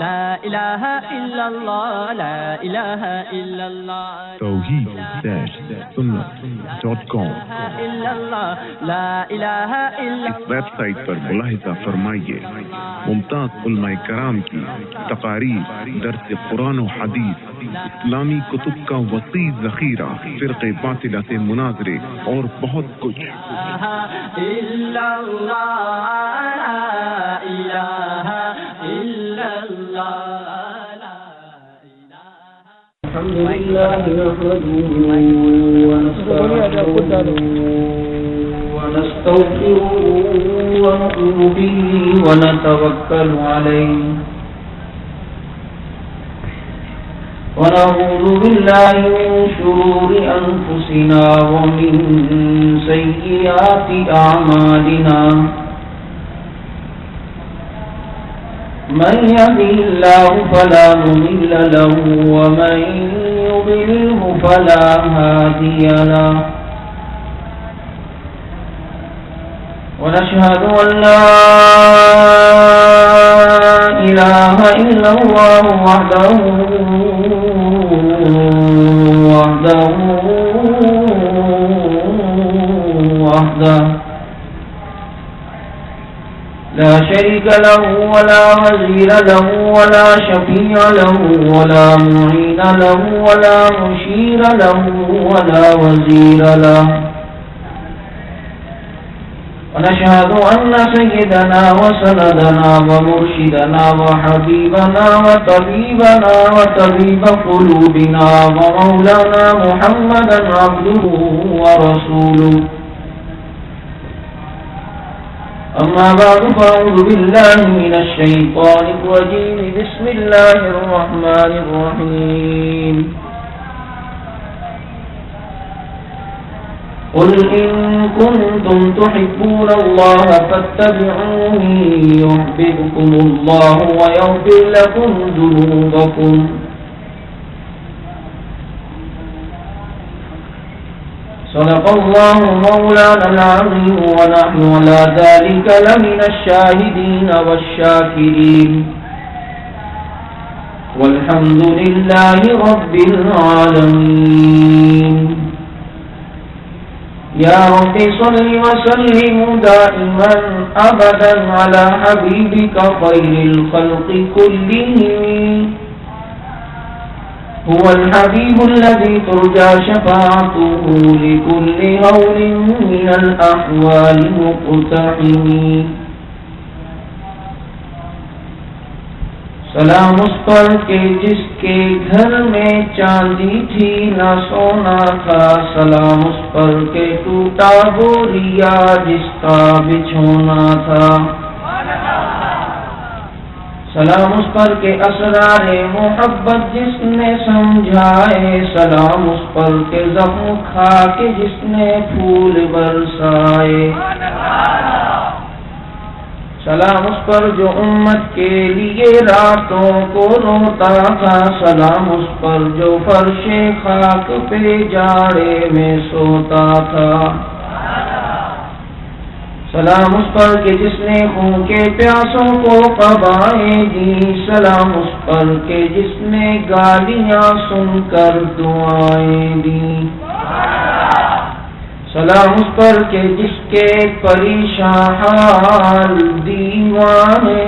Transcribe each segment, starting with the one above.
لا الہ الا اللہ لا الہ الا اللہ توحید-سنت.com لا الہ الا اس ویب سائٹ پر ملاحظہ فرمائیے ممتاز علماء کرام کی تقاریر، درس قرآن و حدیث، اسلامی کتب کا وسیع ذخیرہ، فرقے باطلہ سے مناظرے اور بہت کچھ۔ الا اللہ لا الہ الا اللہ الحمد لله نحمده ونستعينه ونستغفره ونؤمن به ونتوكل عليه ونعوذ بالله من شرور أنفسنا ومن سيئات أعمالنا من يهده الله فلا مضل له ومن يضلله فلا هادي له ونشهد أن لا إله إلا الله وحده لا شريك له ولا وزير له ولا شفيع له ولا معين له ولا مشير له ولا وزير له ونشهد أن سيدنا وسندنا ومرشدنا وحبيبنا وطبيبنا وطبيب قلوبنا ومولانا محمدا عبده ورسوله أما بعد فأعوذ بالله من الشيطان الرجيم بسم الله الرحمن الرحيم قل إن كنتم تحبون الله فاتبعوني يحببكم الله ويغفر لكم ذنوبكم صدق الله مولانا العظيم ونحن على ذلك لمن الشاهدين والشاكرين والحمد لله رب العالمين يا رب صل وسلم دائما أبدا على حبيبك خير الخلق كلهم هو الحبيب الذي ترجى شفاعته لكل هول من الأحوال مقتحم سلام اس پر کے جس کے گھر میں چاندی تھی نہ سونا تھا، سلام اس پر کے ٹوٹا بوریا جس کا بچھونا تھا، سلام اس پر کے اسرار محبت جس نے سمجھائے، سلام اس پر کے زخم کھا کے جس نے پھول برسائے، سلام اس پر جو امت کے لیے راتوں کو روتا تھا، سلام اس پر جو فرش خاک پہ جاڑے میں سوتا تھا، سلام اس پر کہ جس نے خون کے پیاسوں کو قبائیں دی، سلام اس پر کہ جس نے گالیاں سن کر دعائیں دی، سلام اس پر کہ جس کے پریشان حال دیوانے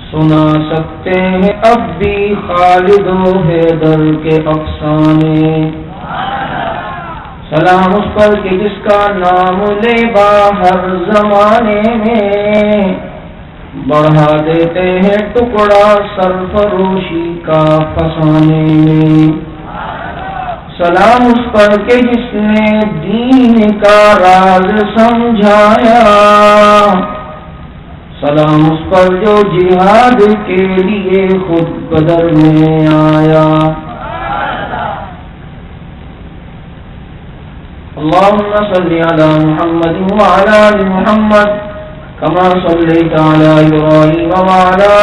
سنا سکتے ہیں اب بھی خالد و حیدر کے افسانے، سلام اس پر کہ جس کا نام لے باہر زمانے میں بڑھا دیتے ہیں ٹکڑا سرفروشی کا فسانے میں، سلام اس پر کہ جس نے دین کا راز سمجھایا، سلام اس پر جو جہاد کے لیے خود بدر میں آیا، اللهم صل على محمد وعلى آل محمد كما صليت على إبراهيم وعلى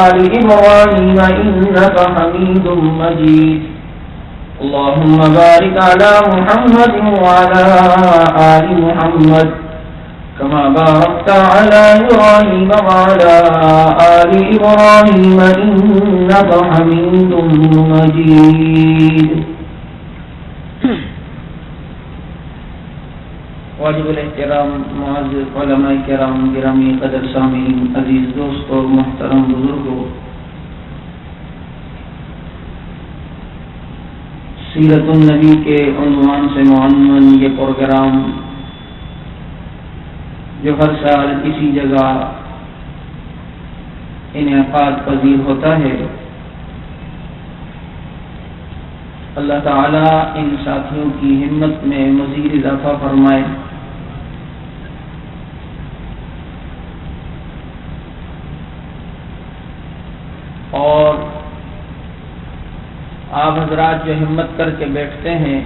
آل إبراهيم إنك حميد مجيد، اللهم بارك على محمد وعلى آل محمد كما باركت على إبراهيم وعلى آل إبراهيم إنك حميد مجيد. واجب الاحترام معزز علماء کرام، گرامی قدر سامعین، عزیز دوستوں، محترم بزرگوں، سیرت النبی کے عنوان سے معنون یہ پروگرام جو ہر سال کسی جگہ انعقاد پذیر ہوتا ہے، اللہ تعالی ان ساتھیوں کی ہمت میں مزید اضافہ فرمائے، اور آپ حضرات جو ہمت کر کے بیٹھتے ہیں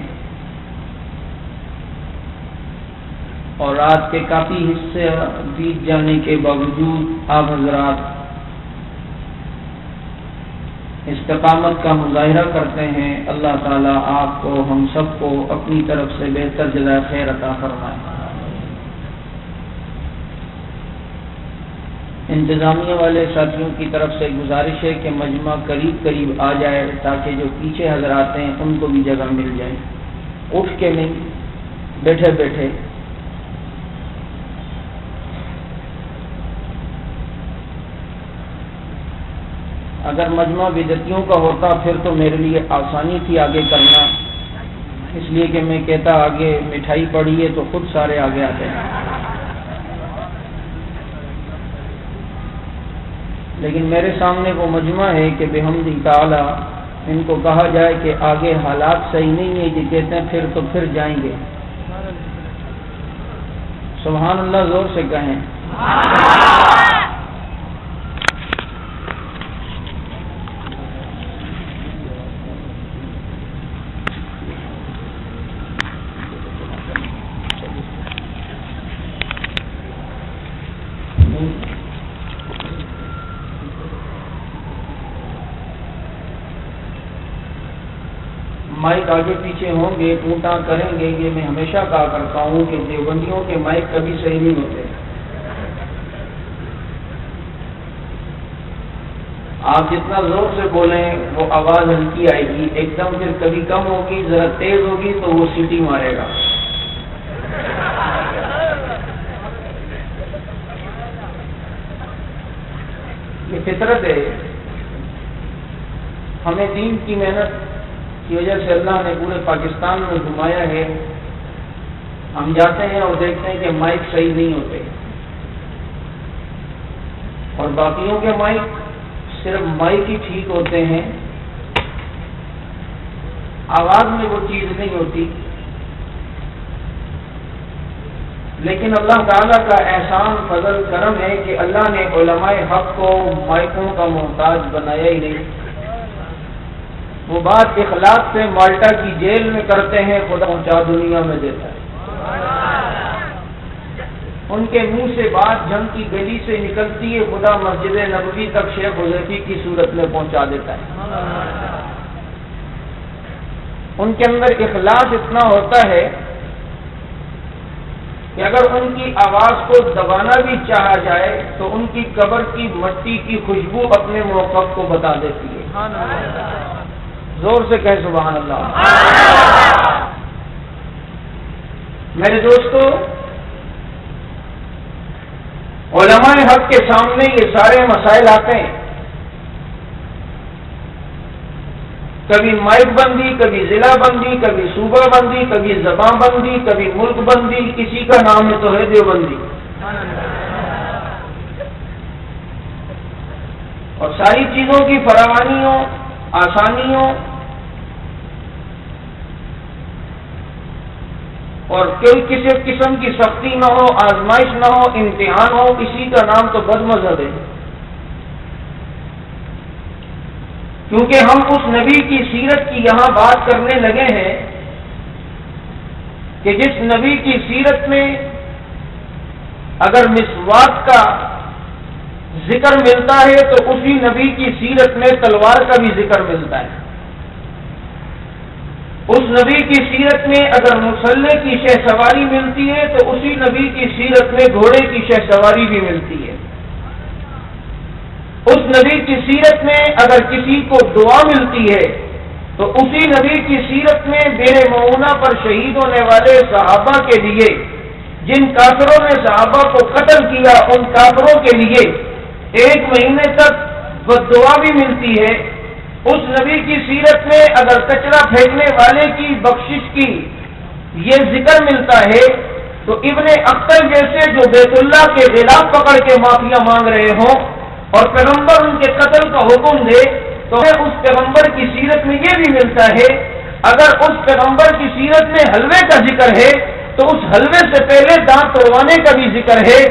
اور رات کے کافی حصے بیت جانے کے باوجود آپ حضرات استقامت کا مظاہرہ کرتے ہیں، اللہ تعالیٰ آپ کو، ہم سب کو اپنی طرف سے بہتر جزائے خیر عطا فرمائے۔ انتظامیہ والے ساتھیوں کی طرف سے گزارش ہے کہ مجمع قریب قریب آ جائے تاکہ جو پیچھے حضرات ہیں ان کو بھی جگہ مل جائے، اٹھ کے نہیں، بیٹھے بیٹھے۔ اگر مجمع بدعتیوں کا ہوتا پھر تو میرے لیے آسانی تھی آگے کرنا، اس لیے کہ میں کہتا آگے مٹھائی پڑی ہے تو خود سارے آگے آتے ہیں، لیکن میرے سامنے وہ مجمع ہے کہ بحمد تعالی ان کو کہا جائے کہ آگے حالات صحیح نہیں ہے، یہ کہتے ہیں پھر تو پھر جائیں گے۔ سبحان اللہ زور سے کہیں۔ مائک آگے پیچھے ہوں گے، ٹوٹا کریں گے، یہ میں ہمیشہ کہا کرتا ہوں کہ دیوبندیوں کے مائک کبھی صحیح نہیں ہوتے۔ آپ جتنا زور سے بولیں وہ آواز ہلکی آئے گی، ایک دم پھر کبھی کم ہوگی، ذرا تیز ہوگی تو وہ سیٹی مارے گا۔ یہ فطرت ہے، ہمیں دین کی محنت کی وجہ سے اللہ نے پورے پاکستان میں گھمایا ہے، ہم جاتے ہیں اور دیکھتے ہیں کہ مائک صحیح نہیں ہوتے، اور باقیوں کے مائک صرف مائک ہی ٹھیک ہوتے ہیں، آواز میں وہ چیز نہیں ہوتی۔ لیکن اللہ تعالیٰ کا احسان فضل کرم ہے کہ اللہ نے علماء حق کو مائکوں کا محتاج بنایا ہی نہیں۔ وہ بات اخلاص سے مالٹا کی جیل میں کرتے ہیں، خدا پہنچا دنیا میں دیتا ہے۔ ان کے منہ سے بات جنگ کی گلی سے نکلتی ہے، خدا مسجد نبوی تک شیخ حذیفی کی صورت میں پہنچا دیتا ہے۔ ان کے اندر اخلاص اتنا ہوتا ہے کہ اگر ان کی آواز کو دبانا بھی چاہا جائے تو ان کی قبر کی مٹی کی خوشبو اپنے موقف کو بتا دیتی ہے۔ زور سے کہے سبحان اللہ۔ میرے دوستو، علماء حق کے سامنے یہ سارے مسائل آتے ہیں، کبھی مائک بندی، کبھی ضلع بندی، کبھی صوبہ بندی، کبھی زبان بندی، کبھی ملک بندی، کسی کا نام ہے تو ہے دیوبندی، اور ساری چیزوں کی فراوانیوں، آسانیوں اور کوئی کسی قسم کی سختی نہ ہو، آزمائش نہ ہو، امتحان ہو، اسی کا نام تو بد مذہب ہے۔ کیونکہ ہم اس نبی کی سیرت کی یہاں بات کرنے لگے ہیں کہ جس نبی کی سیرت میں اگر مسواک کا ذکر ملتا ہے تو اسی نبی کی سیرت میں تلوار کا بھی ذکر ملتا ہے، اس نبی کی سیرت میں اگر مسلح کی شہ سواری ملتی ہے تو اسی نبی کی سیرت میں گھوڑے کی شہ سواری بھی ملتی ہے. اس نبی کی سیرت میں اگر کسی کو دعا ملتی ہے تو اسی نبی کی سیرت میں بیر معونہ پر شہید ہونے والے صحابہ کے لیے، جن کافروں نے صحابہ کو قتل کیا، ان کافروں کے لیے 1 مہینے تک بددعا بھی ملتی ہے. اس نبی کی سیرت میں اگر کچرا پھینکنے والے کی بخشش کی یہ ذکر ملتا ہے تو ابن اختر جیسے جو بیت اللہ کے غلاف پکڑ کے معافیا مانگ رہے ہوں اور پیغمبر ان کے قتل کا حکم دے تو اس پیغمبر کی سیرت میں یہ بھی ملتا ہے. اگر اس پیغمبر کی سیرت میں حلوے کا ذکر ہے تو اس حلوے سے پہلے دانت توڑوانے کا بھی ذکر ہے.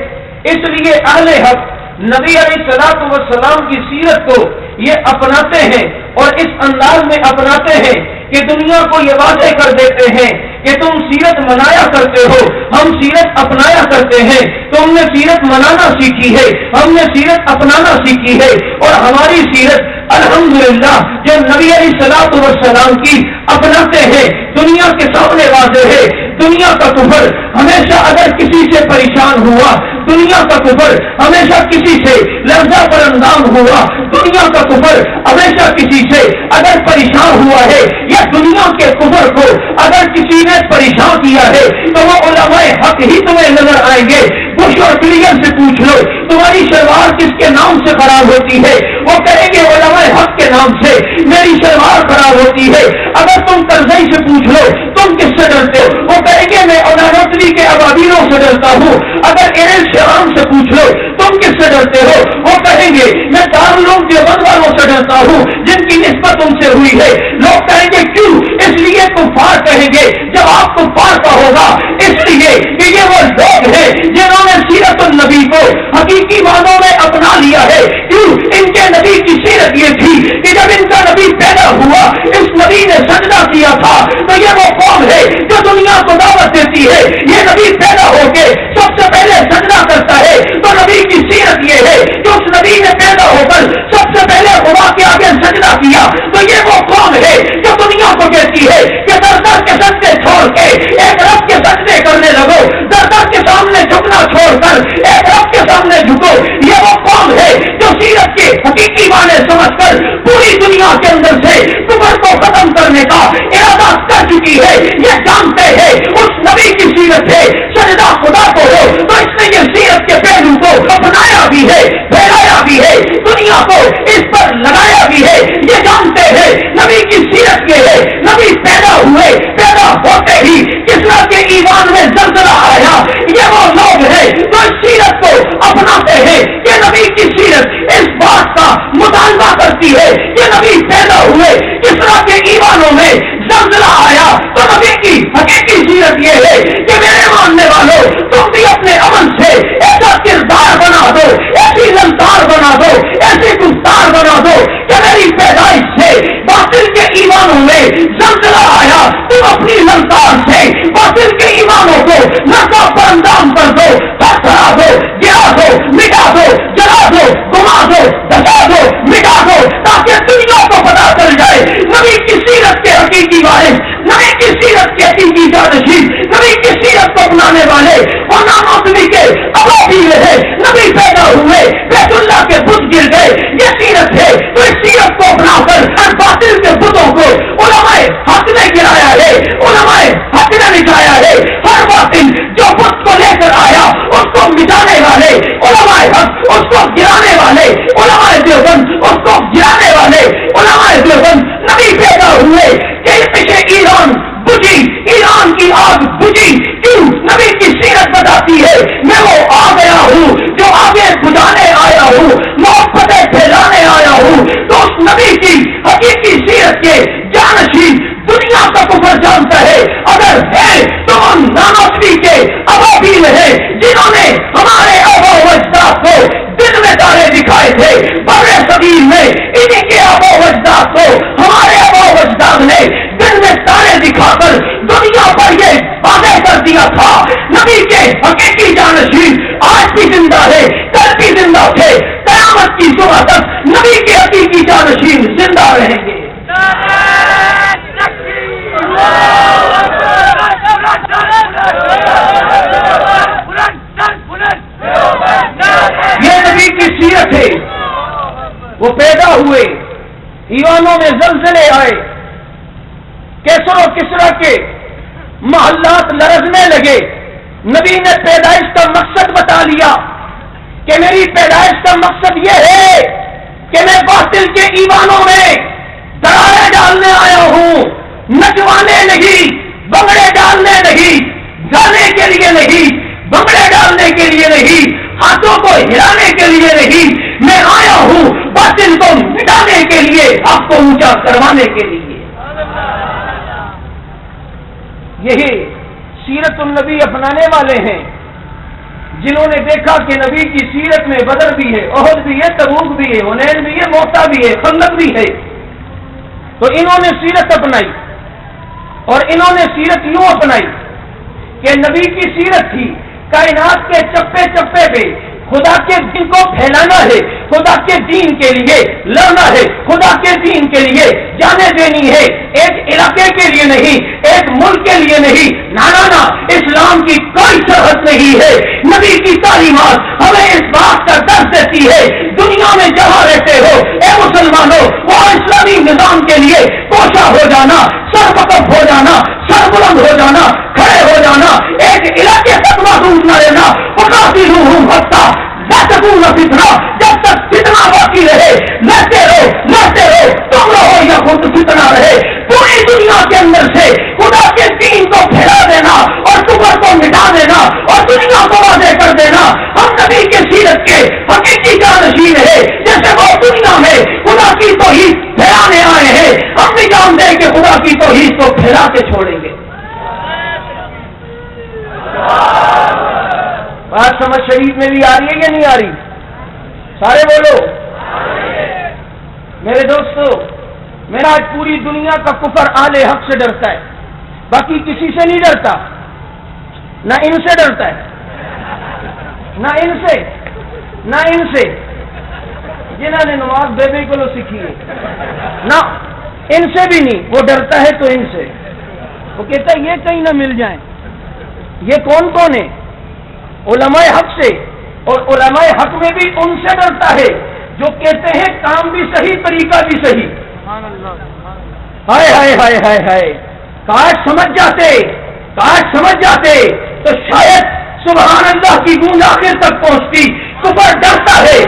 اس لیے اہل حق نبی علیہ الصلوۃ والسلام کی سیرت کو یہ اپناتے ہیں اور اس انداز میں اپناتے ہیں کہ دنیا کو یہ واضح کر دیتے ہیں کہ تم سیرت منایا کرتے ہو، ہم سیرت اپنایا کرتے ہیں. تم نے سیرت منانا سیکھی ہے، ہم نے سیرت اپنانا سیکھی ہے، اور ہماری سیرت الحمدللہ جو نبی علیہ الصلوۃ والسلام کی اپناتے ہیں دنیا کے سامنے واضح ہے. دنیا کا کفر ہمیشہ اگر کسی سے پریشان ہوا، دنیا کا کفر ہمیشہ کسی سے لرزہ پر اندام ہوا، دنیا کا کفر ہمیشہ کسی سے اگر پریشان ہوا ہے یا دنیا کے کفر کو اگر کسی نے پریشان کیا ہے تو وہ علماء حق ہی تمہیں نظر آئیں گے. بش اور کلیئر سے پوچھ لو تمہاری شلوار کس کے نام سے خراب ہوتی ہے، وہ کہیں گے علماء حق کے نام سے میری شلوار خراب ہوتی ہے. اگر تم ترزئی سے پوچھ لو تم کس سے ڈرتے ہو، وہ کہیں گے میں اولادی کے ابابیلوں سے ڈرتا ہوں. اگر ایرل شرام سے پوچھ لو تم کس سے ڈرتے ہو، وہ کہیں گے میں دارالعلوم دیوبند والوں سے ڈرتا ہوں جن کی نسبت ان سے ہوئی ہے. لوگ کہیں گے کیوں، اس لیے کفار کہیں گے جواب کفار کا ہوگا، اس لیے کہ یہ وہ لوگ ہیں جنہوں نے سیرت النبی کو حقیقی معنوں میں اپنا لیا ہے. کیوں، ان کے نبی کی سیرت یہ تھی کہ جب ان کا نبی پیدا ہوا اس نبی نے سجدہ کیا تھا. تو یہ وہ قوم ہے جو دنیا کو دعوت دیتی ہے یہ نبی پیدا ہو کے سب سے پہلے سجدہ کرتا ہے. تو نبی کی سیرت یہ ہے کہ اس نبی نے پیدا ہو کر سب سے پہلے خدا کے آگے سجدہ کیا. تو یہ وہ قوم ہے جو دنیا کو کہتی ہے کہ در در کے سجدے چھوڑ کے ایک رب کے سجدے کرنے لگو، در در کے سامنے جھکنا چھوڑ کر ایک رب کے سامنے جھکو. یہ وہ قوم ہے جو سیرت کے حقیقی معنی سمجھ کر پوری دنیا کے اندر سے کفر کو ختم کرنے کا ارادہ کر چکی ہے. یہ جانتے ہیں اس نبی کی سیرت ہے سجدہ خدا کو ہو، تو اس نے یہ سیرت کے پہلو کو اپنایا بھی ہے، پھیلایا بھی ہے، دنیا کو اس پر لگایا بھی ہے. یہ جانتے ہیں نبی کی سیرت یہ ہے نبی پیدا ہوئے، پیدا ہوتے ہی کسرا کے ایمان میں زلزلہ آیا. یہ وہ لوگ ہیں جو اس سیرت کو اپناتے ہیں کہ نبی کی سیرت اس بات کا مطالبہ کرتی ہے کہ نبی پیدا ہوئے کسرا کے ایمانوں میں زلزلہ آیا. تو نبی کی حقیقی سیرت یہ ہے کہ میرے ماننے والوں تم بھی اپنے عمل سے ایسا کردار بنا دو، ایسی للکار بنا دو، ایسی گفتار بنا دو کہ میری پیدائش سے باطل کے ایمانوں میں زلزلہ آیا. تم اپنی للکار سے باطل کے ایمانوں کو نرکا پر اندام کر دو، پتھرا دو، گرا دو، مٹا دو، جلا دو، گما دو، دھسا دو، مٹا دو، تاکہ دنیا کو پتا چل جائے نبی کی سیرت کے حقیقی وارث، نبی کی سیرت کے حقیقی جانشین، نبی کی سیرت کو اپنانے والے اور ناموسمی کے ابابیل ہے. نبی پیدا ہوئے بیت اللہ کے بت گر گئے، یہ سیرت ہے. تو اس سیرت کو اپنا کر ہر باطل کے بتوں کو علماء حق نے گرایا ہے، علماء حق نے مٹایا ہے. ہر باطل جو بت کو لے کر آیا اس کو مٹانے والے علماء حق، اس کو گرانے والے علماء دیوبند، اس کو گرانے والے علماء دیوبند. نبی پیدا ہوئے کہ پیچھے ایران بجھی، ایران کی آگ بجھی. کیوں؟ نبی کی سیرت بتاتی ہے میں وہ آ گیا ہوں جو آگے بجھانے آیا ہوں، محبتیں پھیلانے آیا ہوں. تو اس نبی کی حقیقی سیرت کے جانشین دنیا کا کفر جانتا ہے. اگر ہے تو ہم ناموسمی کے ابابیل ہیں جنہوں نے ہمارے آبا و اجداد کو دن میں تارے دکھائے تھے. برے صغیر میں انہیں کے آبا و اجداد کو ہمارے آبا و اجداد نے دن میں تارے دکھا کر دنیا پر یہ واضح کر دیا تھا نبی کے حقیقی جانشین آج بھی زندہ ہے، کل بھی زندہ تھے، قیامت کی صبح تک نبی کے حقیقی جانشین زندہ رہیں گے. یہ نبی کی سیرت ہے. وہ پیدا ہوئے، ایوانوں میں زلزلے آئے، کیسر و کسرا کے محلات لرزنے لگے. نبی نے پیدائش کا مقصد بتا لیا کہ میری پیدائش کا مقصد یہ ہے کہ میں باطل کے ایوانوں میں درارے ڈالنے آیا ہوں، نچوانے نہیں، بنگڑے ڈالنے نہیں، گانے کے لیے نہیں، بنگڑے ڈالنے کے لیے نہیں، ہاتھوں کو ہلانے کے لیے نہیں. میں آیا ہوں باطل کو مٹانے کے لیے، آپ کو اونچا کروانے کے لیے. یہی سیرت النبی اپنانے والے ہیں جنہوں نے دیکھا کہ نبی کی سیرت میں بدر بھی ہے، احد بھی ہے، تبوک بھی ہے، حنین بھی ہے، موتا بھی ہے، خندق بھی ہے. تو انہوں نے سیرت اپنائی، اور انہوں نے سیرت یوں اپنائی کہ نبی کی سیرت تھی کائنات کے چپے چپے پہ خدا کے دین کو پھیلانا ہے، خدا کے دین کے لیے لڑنا ہے، خدا کے دین کے لیے جانیں دینی ہے. ایک علاقے کے لیے نہیں، ایک ملک کے لیے نہیں. نہ اسلام کی کوئی سرحد نہیں ہے. نبی کی تعلیمات ہمیں اس بات کا درس دیتی ہے دنیا میں جہاں رہتے ہو اے مسلمانوں، وہ اسلامی نظام کے لیے کوشاں ہو جانا، سر وقف ہو جانا، سر بلند ہو جانا، کھڑے ہو جانا، ایک علاقے تک محدود نہ رہنا. فتنہ، جب تک فتنہ باقی رہے لڑتے رہو، تم رہو یا خود فتنہ رہے. پوری دنیا کے اندر سے خدا کے دین کو پھیلا دینا اور کفر کو مٹا دینا اور دنیا کو واضح کر دینا. ہم نبی کے سیرت کے حقیقی جانشین ہے. جیسے وہ دنیا میں خدا کی توحید پھیلانے آئے ہیں، ہم بھی جانتے ہیں کہ خدا کی توحید کو پھیلا کے چھوڑیں گے. بات سمجھ شریف میں بھی آ رہی ہے یا نہیں آ رہی؟ سارے بولو. میرے دوستو، میرا آج پوری دنیا کا کفر اہل حق سے ڈرتا ہے، باقی کسی سے نہیں ڈرتا. نہ ان سے ڈرتا ہے، نہ ان سے جنہوں نے نماز بے کو سیکھی ہے، نہ ان سے بھی نہیں. وہ ڈرتا ہے تو ان سے، وہ کہتا ہے یہ کہیں نہ مل جائیں. یہ کون ہے؟ علماء حق سے. اور علماء حق میں بھی ان سے ڈرتا ہے جو کہتے ہیں کام بھی صحیح، طریقہ بھی صحیح. ہائے ہائے ہائے ہائے ہائے، کاش سمجھ جاتے تو شاید سبحان اللہ کی گونج آخر تک پہنچتی. کفر ڈرتا ہے،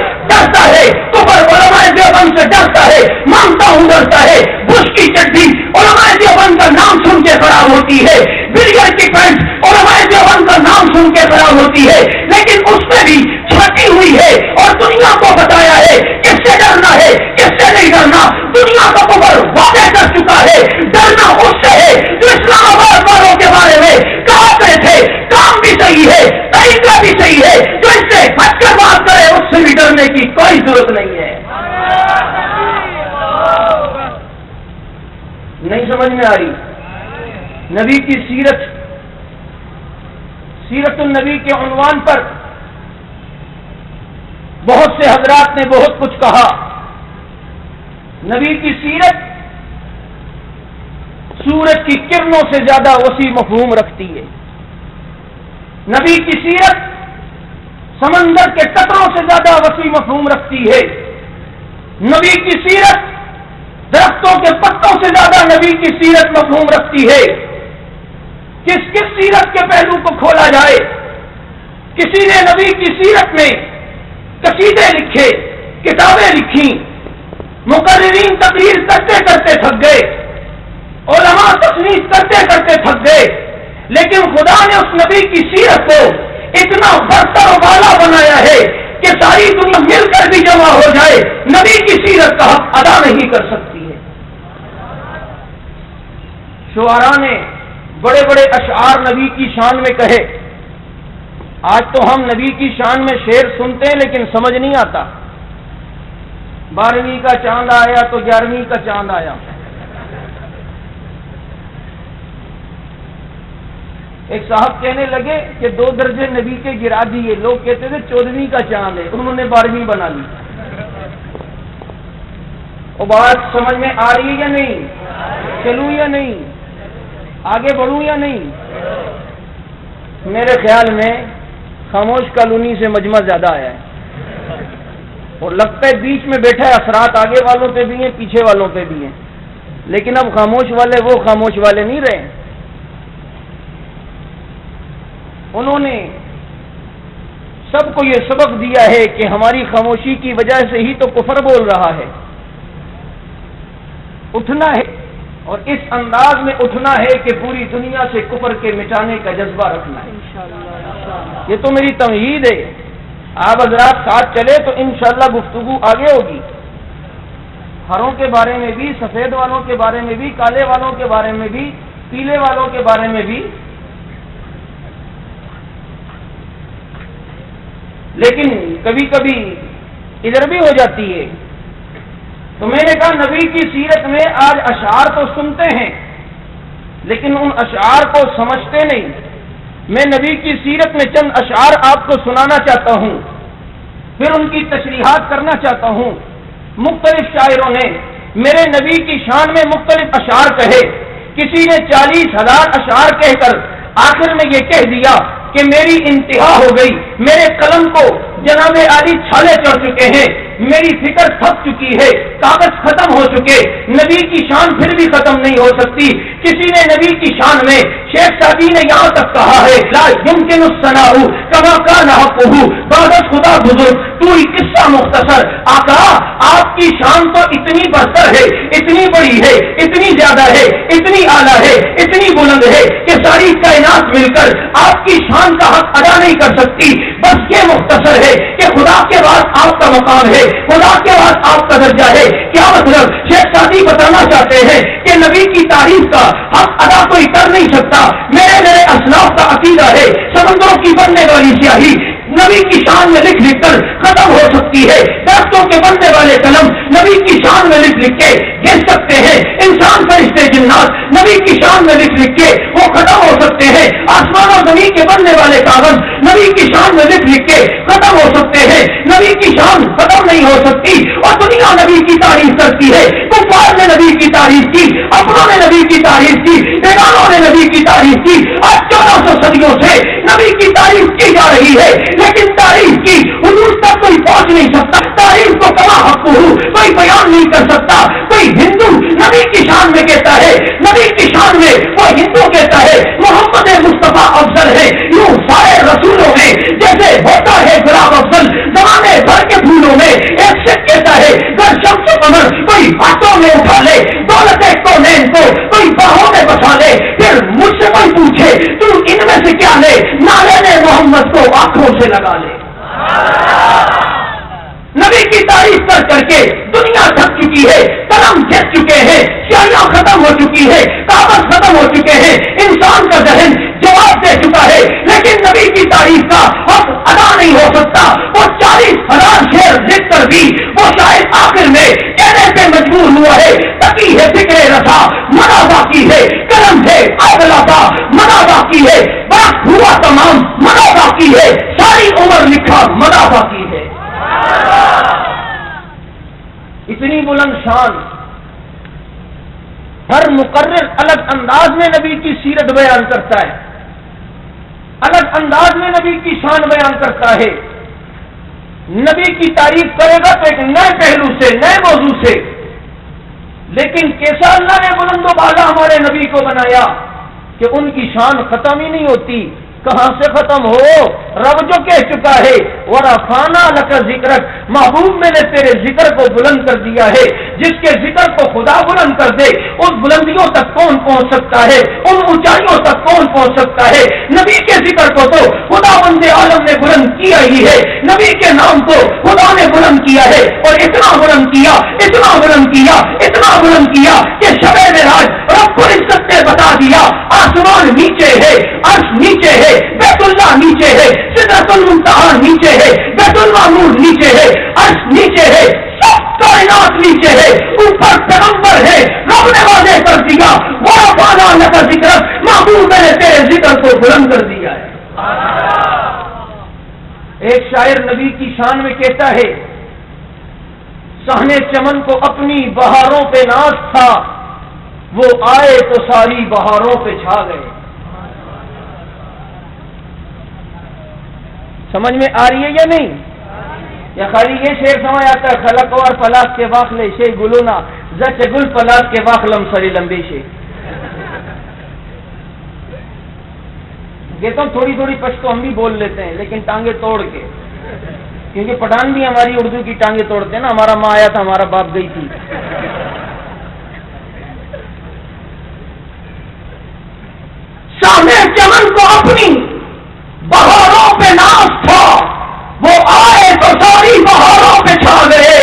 کفر علماء دیوبند سے ڈرتا ہے، مانتا ہوں ڈرتا ہے. بش کی چٹھی علماء دیوبند کا نام سن کے خراب ہوتی ہے، بلیئر کی پینٹ علماء دیوبند کا نام سن کے خراب ہوتی ہے، لیکن اس میں بھی چھٹی ہوئی ہے اور دنیا کو بتایا ہے کس سے ڈرنا ہے، کس سے نہیں ڈرنا. دنیا کا کفر واضح کر چکا ہے. ڈرنا اس سے ہے جو اسلام آباد والوں کے بارے میں کہتے تھے کام بھی صحیح ہے، طریقہ بھی صحیح ہے. جو اس سے ہٹ کر بات کرے اس سے بھی ڈرنے کی کوئی ضرورت نہیں ہے. نہیں سمجھ میں آ رہی؟ نبی کی سیرت النبی کے عنوان پر بہت سے حضرات نے بہت کچھ کہا. نبی کی سیرت سورج کی کرنوں سے زیادہ وسیع مفہوم رکھتی ہے. نبی کی سیرت سمندر کے قطروں سے زیادہ وسیع مفہوم رکھتی ہے. نبی کی سیرت درختوں کے پتوں سے زیادہ نبی کی سیرت مفہوم رکھتی ہے. کس سیرت کے پہلو کو کھولا جائے. کسی نے نبی کی سیرت میں قصیدے لکھے، کتابیں لکھی، مقررین تقریر کرتے کرتے تھک گئے، علماء تصنیف کرتے کرتے تھک گئے، لیکن خدا نے اس نبی کی سیرت کو اتنا برتر و بالا بنایا ہے کہ ساری دنیا مل کر بھی جمع ہو جائے نبی کی سیرت کا حق ادا نہیں کر سکتی ہے. شعراء نے بڑے بڑے اشعار نبی کی شان میں کہے. آج تو ہم نبی کی شان میں شعر سنتے ہیں لیکن سمجھ نہیں آتا. 12ویں کا چاند آیا تو 11ویں کا چاند آیا. ایک صاحب کہنے لگے کہ 2 درجے نبی کے گرا دیے. لوگ کہتے تھے 14ویں کا چاند ہے، انہوں نے 12ویں بنا لی. وہ بات سمجھ میں آ رہی ہے یا نہیں؟ چلوں یا نہیں؟ آگے بڑھوں یا نہیں؟ میرے خیال میں خاموش کالونی سے مجمع زیادہ آیا ہے، اور لگتا ہے بیچ میں بیٹھا ہے، اثرات آگے والوں پہ بھی ہیں پیچھے والوں پہ بھی ہیں، لیکن اب خاموش والے وہ خاموش والے نہیں رہے۔ انہوں نے سب کو یہ سبق دیا ہے کہ ہماری خاموشی کی وجہ سے ہی تو کفر بول رہا ہے، اٹھنا ہے، اور اس انداز میں اٹھنا ہے کہ پوری دنیا سے کفر کے مٹانے کا جذبہ رکھنا ہے۔ یہ تو میری تمہید ہے، آپ حضرات ساتھ چلے تو انشاءاللہ گفتگو آگے ہوگی، ہروں کے بارے میں بھی، سفید والوں کے بارے میں بھی، کالے والوں کے بارے میں بھی، پیلے والوں کے بارے میں بھی۔ لیکن کبھی کبھی ادھر بھی ہو جاتی ہے، تو میں نے کہا نبی کی سیرت میں آج اشعار تو سنتے ہیں لیکن ان اشعار کو سمجھتے نہیں۔ میں نبی کی سیرت میں چند اشعار آپ کو سنانا چاہتا ہوں، پھر ان کی تشریحات کرنا چاہتا ہوں۔ مختلف شاعروں نے میرے نبی کی شان میں مختلف اشعار کہے، کسی نے 40,000 اشعار کہہ کر آخر میں یہ کہہ دیا کہ میری انتہا ہو گئی، میرے قلم کو جناب عالی چھالے چڑھ چکے ہیں، میری فکر تھک چکی ہے، کاغذ ختم ہو چکے، نبی کی شان پھر بھی ختم نہیں ہو سکتی۔ کسی نے نبی کی شان میں، شیخ سعدی نے یہاں تک کہا ہے لا يمكن الثناء كما كان حقه بعد خدا بزرگ تو ہی قصہ مختصر۔ آقا آپ کی شان تو اتنی برتر ہے، اتنی بڑی ہے، اتنی زیادہ ہے، اتنی اعلیٰ ہے، اتنی بلند ہے کہ ساری کائنات مل کر آپ کی شان کا حق ادا نہیں کر سکتی۔ بس یہ مختصر ہے کہ خدا کے بعد آپ کا مقام ہے، خدا کے بعد آپ کا درجہ ہے۔ کیا مطلب؟ شیخ سعدی بتانا چاہتے ہیں کہ نبی کی تعریف کا حق ادا کوئی کر نہیں سکتا۔ میرے اسلاف کا عقیدہ ہے سمندروں کی بننے والی سیاہی نبی کی شان میں لکھ کر ختم ہو سکتی ہے، درختوں کے بننے والے قلم نبی کی شان میں لکھ کے گر سکتے ہیں، انسان فرشتے جنات نبی کی شان میں لکھ کے وہ ختم ہو سکتے ہیں، آسمان اور زمین کے بننے والے کاغذ نبی کی شان میں لکھ کے ختم ہو سکتے ہیں، نبی کی شان ختم نہیں ہو سکتی۔ اور دنیا نبی کی تعریف کرتی ہے، کفار نے نبی کی تعریف کی، اپنوں نے نبی کی تعریف کی، بیگانوں نے نبی کی تعریف کی۔ آج 1400 صدیوں سے نبی کی تعریف کی جا رہی ہے، لیکن تعریف کی حدود تک کوئی پہنچ نہیں سکتا، تعریف کو کما حق کوئی بیان نہیں کر سکتا۔ کوئی ہندو نبی کی شان میں کہتا ہے، نبی کی شان میں وہ ہندو کہتا ہے محمد مصطفیٰ افضل ہے، یوں سارے رسولوں میں جیسے ہوتا ہے گلاب افضل زمانے بھر کے پھولوں میں۔ ایک شخص کہتا ہے گر شمس و قمر کوئی ہاتھوں میں اٹھا لے، دولت کونین کو کوئی باہوں میں بسا لے، پھر مجھ سے کوئی پوچھے تو ان میں سے کیا لے، نالے نے محمد کو آنکھوں سے لگا لے۔ نبی کی تعریف کر کر کے دنیا تھک چکی ہے، قلم جھک چکے ہیں، شاعریاں ختم ہو چکی ہے، کاغذ ختم ہو چکے ہیں، انسان کا ذہن جواب دے چکا ہے، لیکن نبی کی تعریف کا حق ادا نہیں ہو سکتا۔ وہ 40,000 شعر لکھ کر بھی وہ شاید آخر میں کہنے پہ مجبور ہوا ہے تقی ہے فکر رسا منا باقی ہے، قلم ہے اگلا تھا منا باقی ہے، بس ہوا تمام منا باقی ہے، ساری عمر لکھا منا باقی ہے۔ اتنی بلند شان، ہر مقرر الگ انداز میں نبی کی سیرت بیان کرتا ہے، الگ انداز میں نبی کی شان بیان کرتا ہے۔ نبی کی تعریف کرے گا تو ایک نئے پہلو سے، نئے موضوع سے، لیکن کیسا اللہ نے بلند و بالا ہمارے نبی کو بنایا کہ ان کی شان ختم ہی نہیں ہوتی۔ کہاں سے ختم ہو؟ رب جو کہہ چکا ہے وَرَفَعْنَا لَكَ ذِكْرَكَ، محبوب میں نے تیرے ذکر کو بلند کر دیا ہے۔ جس کے ذکر کو خدا بلند کر دے اس بلندیوں تک کون پہنچ سکتا ہے، ان اونچائیوں تک کون پہنچ سکتا ہے؟ نبی کے ذکر کو تو خدا بند عالم نے بلند کیا ہی ہے، نبی کے نام کو خدا نے بلند کیا ہے، اور اتنا بلند کیا، اتنا بلند کیا، اتنا بلند کیا کہ شب معراج رب العزت نے بتا دیا آسمان نیچے ہے، عرش نیچے ہے، بیت اللہ نیچے ہے، سدرۃ المنتہا نیچے ہے، بیت المعمور نیچے ہے، عرش نیچے ہے، سب کائنات نیچے ہے، اوپر پیغمبر ہے۔ رب نے واضح کر دیا وَرَفَعْنَا لَكَ ذِكْرَكَ، محبوب نے تیرے ذکر کو بلند کر دیا ہے۔ ایک شاعر نبی کی شان میں کہتا ہے صحن چمن کو اپنی بہاروں پہ ناز تھا، وہ آئے تو ساری بہاروں پہ چھا گئے. سمجھ میں آ رہی ہے یا نہیں؟ یا خالی یہ شعر سمجھ آتا ہے خلقوار پلاس کے واخلے شے گلونا زچ گل پلاس کے واخلم سری لمبے شے. یہ تو تھوڑی تھوڑی پشتو ہم بھی بول لیتے ہیں لیکن ٹانگیں توڑ کے، کیونکہ پٹھان بھی ہماری اردو کی ٹانگیں توڑتے ہیں نا. ہمارا ماں آیا تھا ہمارا باپ گئی تھی. سامنے چمن کو اپنی بہاروں پہ ناز تھا، وہ آئے تو ساری بہاروں پہ چھا گئے.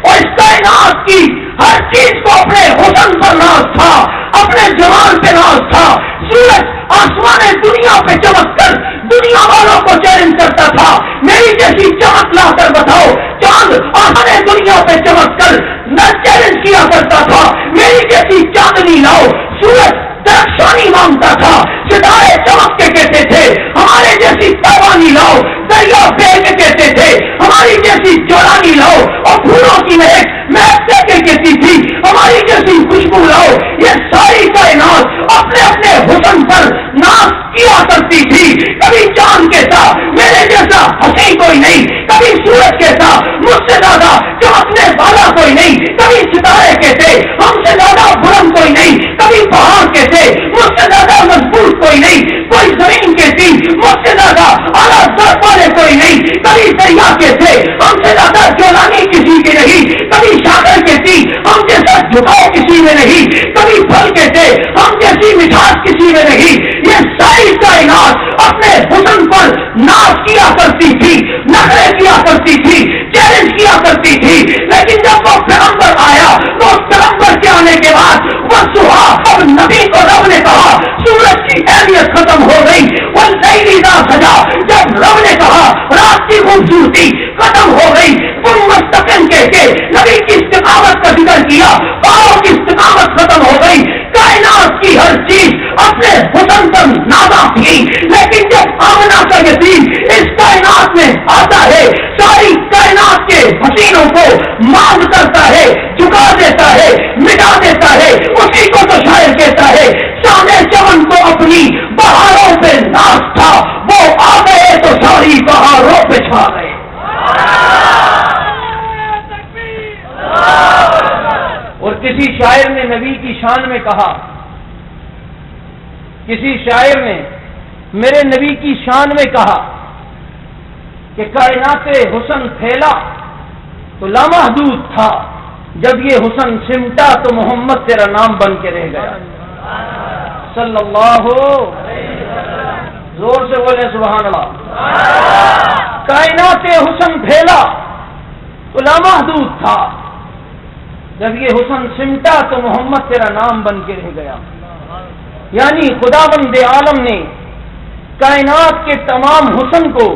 اور اس کائنات کی ہر چیز کو اپنے حسن پر ناز تھا، اپنے جمال پہ ناز تھا. سورج آسمان دنیا پہ چمک کر دنیا والوں کو چیلنج کرتا تھا، میری جیسی چمک لا کر بتاؤ. چاند آسمان دنیا پہ چمک کر نہ چیلنج کیا کرتا تھا، میری جیسی چاندنی لاؤ. سورج درخشانی مانگتا تھا، ستارے چمک کے کہتے تھے ہمارے جیسی پروانی لاؤ. دریا پھیر کے کہتے تھے ہماری جیسی جولانی لاؤ. اور پھولوں کی مہک مہکتے کے کہتی تھی ہماری جیسی خوشبو لاؤ. یہ ساری کائنات اپنے اپنے حسن پر ناز کیا کرتی تھی. کبھی چاند کہتا میرے جیسا ہنسی کوئی نہیں، کبھی سورج کہتا مجھ سے زیادہ چمکنے والا کوئی نہیں، کبھی ستارے کہتے ہم سے زیادہ بلند کوئی نہیں، کبھی پہاڑ کہتے مجھ سے زیادہ مضبوط کوئی نہیں، کوئی زمین کہتی مجھ سے زیادہ اعلیٰ ضرب والے کوئی نہیں، کبھی دریا کہتے ہم سے زیادہ جولانی کسی کی نہیں، کبھی شاگر کہتی ہم جیسا جھکاؤ کسی میں نہیں، کبھی پھل کہتے ہم جیسی مٹھاس کسی میں نہیں. یہ ساری کائنات اپنے حسن پر ناز کیا کرتی تھی، نخرے کیا کرتی تھی، چیلنج کیا کرتی تھی. لیکن جب وہ پیغمبر آیا تو اس پیغمبر کے آنے کے بعد وہ سہا اور نبی کو رب نے کہا سورج کی اہمیت ختم ہو گئی. وہ نئی سجا جب رب نے کہا رات کی خوبصورتی ختم ہو گئی. وہ مستقل کہہ کے نبی کی استقامت کا ذکر کیا، پاؤں کی استقامت ختم ہو گئی. کائنات کی ہر چیز اپنے حسن پر نازا تھی. لیکن جب آمنہ کا یتیم اس کائنات میں آتا ہے ساری کائنات کے حسینوں کو مانگ کرتا ہے، جھکا دیتا ہے، مٹا دیتا ہے. اسی کو تو شاعر کہتا ہے سامنے چمن کو اپنی بہاروں پہ ناز تھا، وہ آ گئے تو ساری بہاروں پہ چھا گئے. اور کسی شاعر نے نبی کی شان میں کہا، کسی شاعر نے میرے نبی کی شان میں کہا کہ کائنات حسن پھیلا تو لامحدود تھا، جب یہ حسن سمٹا تو محمد تیرا نام بن کے رہ گیا. صلی اللہ زور سے بولے سبحان اللہ. کائنات حسن پھیلا تو لامحدود تھا، جب یہ حسن سمٹا تو محمد تیرا نام بن کے رہ گیا. یعنی خداوند عالم نے کائنات کے تمام حسن کو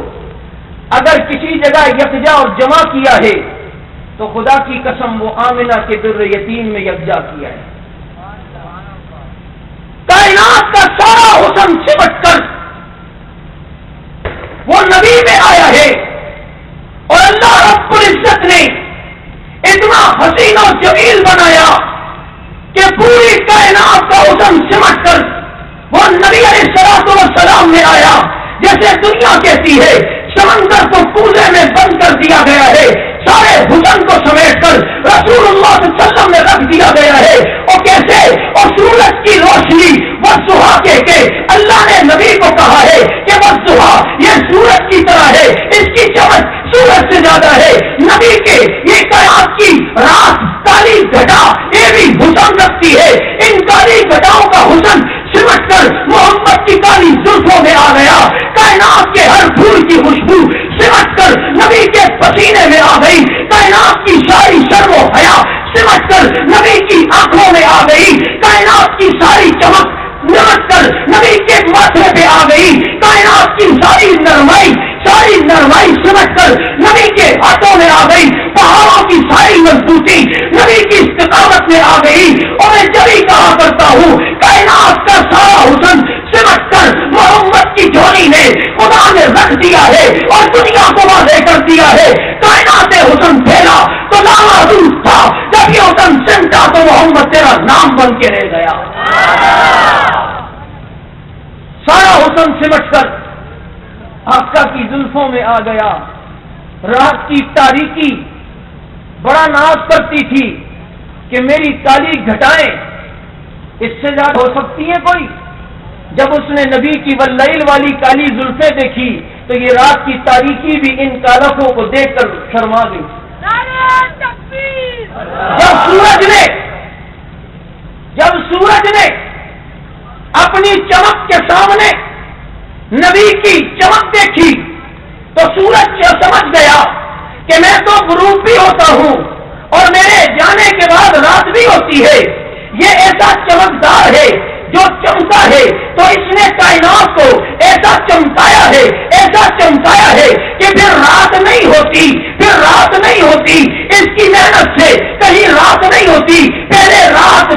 اگر کسی جگہ یکجا اور جمع کیا ہے تو خدا کی قسم وہ آمنہ کے در یتیم میں یکجا کیا ہے. کائنات کا سارا حسن سمٹ کر وہ نبی میں آیا ہے. اور اللہ رب العزت نے اتنا حسین و جمیل بنایا کہ پوری کائنات کا حسن سمٹ کر وہ نبی علیہ الصلوۃ والسلام میں آیا. جیسے دنیا کہتی ہے سمندر کو کوزے میں بند کر دیا گیا ہے، سارے حسن کو سمیٹ کر رسول اللہ صلی اللہ علیہ وسلم میں رکھ دیا گیا ہے. اور کیسے؟ اور سورج کی روشنی والضحیٰ کہہ کے اللہ نے نبی کو کہا ہے کہ والضحیٰ یہ سورج کی طرح ہے، اس کی چمک سورج سے زیادہ ہے. نبی کے یہ قیامت کی رات کالی گھٹا یہ بھی حسن رکھتی ہے. ان کالی گھٹاؤں کا حسن سمٹ کر محمد کی کالی زلفوں میں آ گیا. کائنات کے ہر پھول کی خوشبو سمٹ کر نبی کے پسینے میں آ گئی. کائنات کی ساری شرم و حیا سمٹ کر نبی کی آنکھوں میں آ گئی. کائنات کی ساری چمک نمٹ کر نبی کے ماتھے پہ آ گئی. کائنات کی ساری نرمائی سمٹ کر نبی کے ہاتھوں میں آ گئی. پہاڑوں کی ساری مضبوطی نبی کی استقامت میں آ گئی. اور میں جب ہی کہا کرتا ہوں کائنات کا سارا حسن سمٹ کر محمد کی جھولی میں خدا نے رکھ دیا ہے اور دنیا کو واضح کر دیا ہے. کائنات حسن پھیلا تو لامحدود تھا، جب یہ حسن سمٹا تو محمد تیرا نام بن کے رہ گیا. سارا حسن سمٹ کر آقا کی زلفوں میں آ گیا. رات کی تاریکی بڑا ناز کرتی تھی کہ میری کالی گھٹائیں اس سے زیادہ ہو سکتی ہیں کوئی. جب اس نے نبی کی واللیل والی کالی زلفیں دیکھی تو یہ رات کی تاریکی بھی ان کالکوں کو دیکھ کر شرما گئی. جب سورج نے اپنی چمک کے سامنے نبی کی چمک دیکھی تو سورج سمجھ گیا کہ میں تو غروب بھی ہوتا ہوں اور میرے جانے کے بعد رات بھی ہوتی ہے. یہ ایسا چمکدار ہے جو چمکا ہے تو اس نے کائنات کو ایسا چمکایا ہے کہ پھر رات نہیں ہوتی. اس کی محنت سے کہیں رات نہیں ہوتی. پہلے رات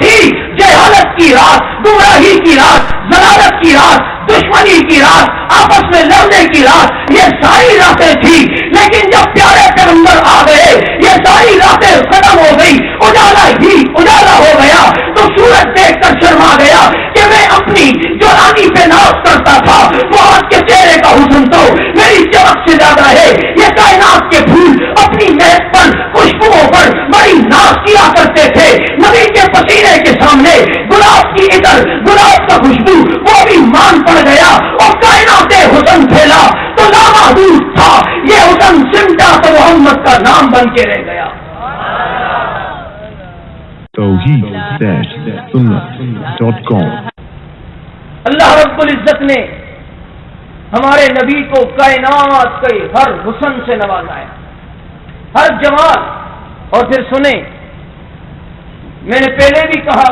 تھی جہالت کی رات, گمراہی کی رات, ضلالت کی رات, دشمنی کی رات, آپس میں لڑنے کی رات. یہ ساری راتیں تھی, لیکن جب پیارے پیغمبر آ گئے یہ ساری راتیں ختم ہو گئی. اجالا ہو گیا تو سورج دیکھ کر شرما گیا کہ میں اپنی جو رانی پہ ناز کرتا تھا وہ آج کے چہرے کا حسن تو میری چمک سے زیادہ ہے. یہ کائنات کے پھول اپنی مہک پر, خوشبوؤں پر بڑی ناز کیا کرتے تھے. نبی کے پسینے کے سامنے گلاب کی عطر, گلاب کا خوشبو وہ بھی مان پڑ گیا اور کائنات حسن پھیلا تو لامحدود تھا. یہ حسن سمٹا تو محمد کا نام بن کے رہ گیا. توحید-سنت.com. اللہ رب العزت نے ہمارے نبی کو کائنات کے ہر حسن سے نوازا ہے, ہر جمال. اور پھر سنیں, میں نے پہلے بھی کہا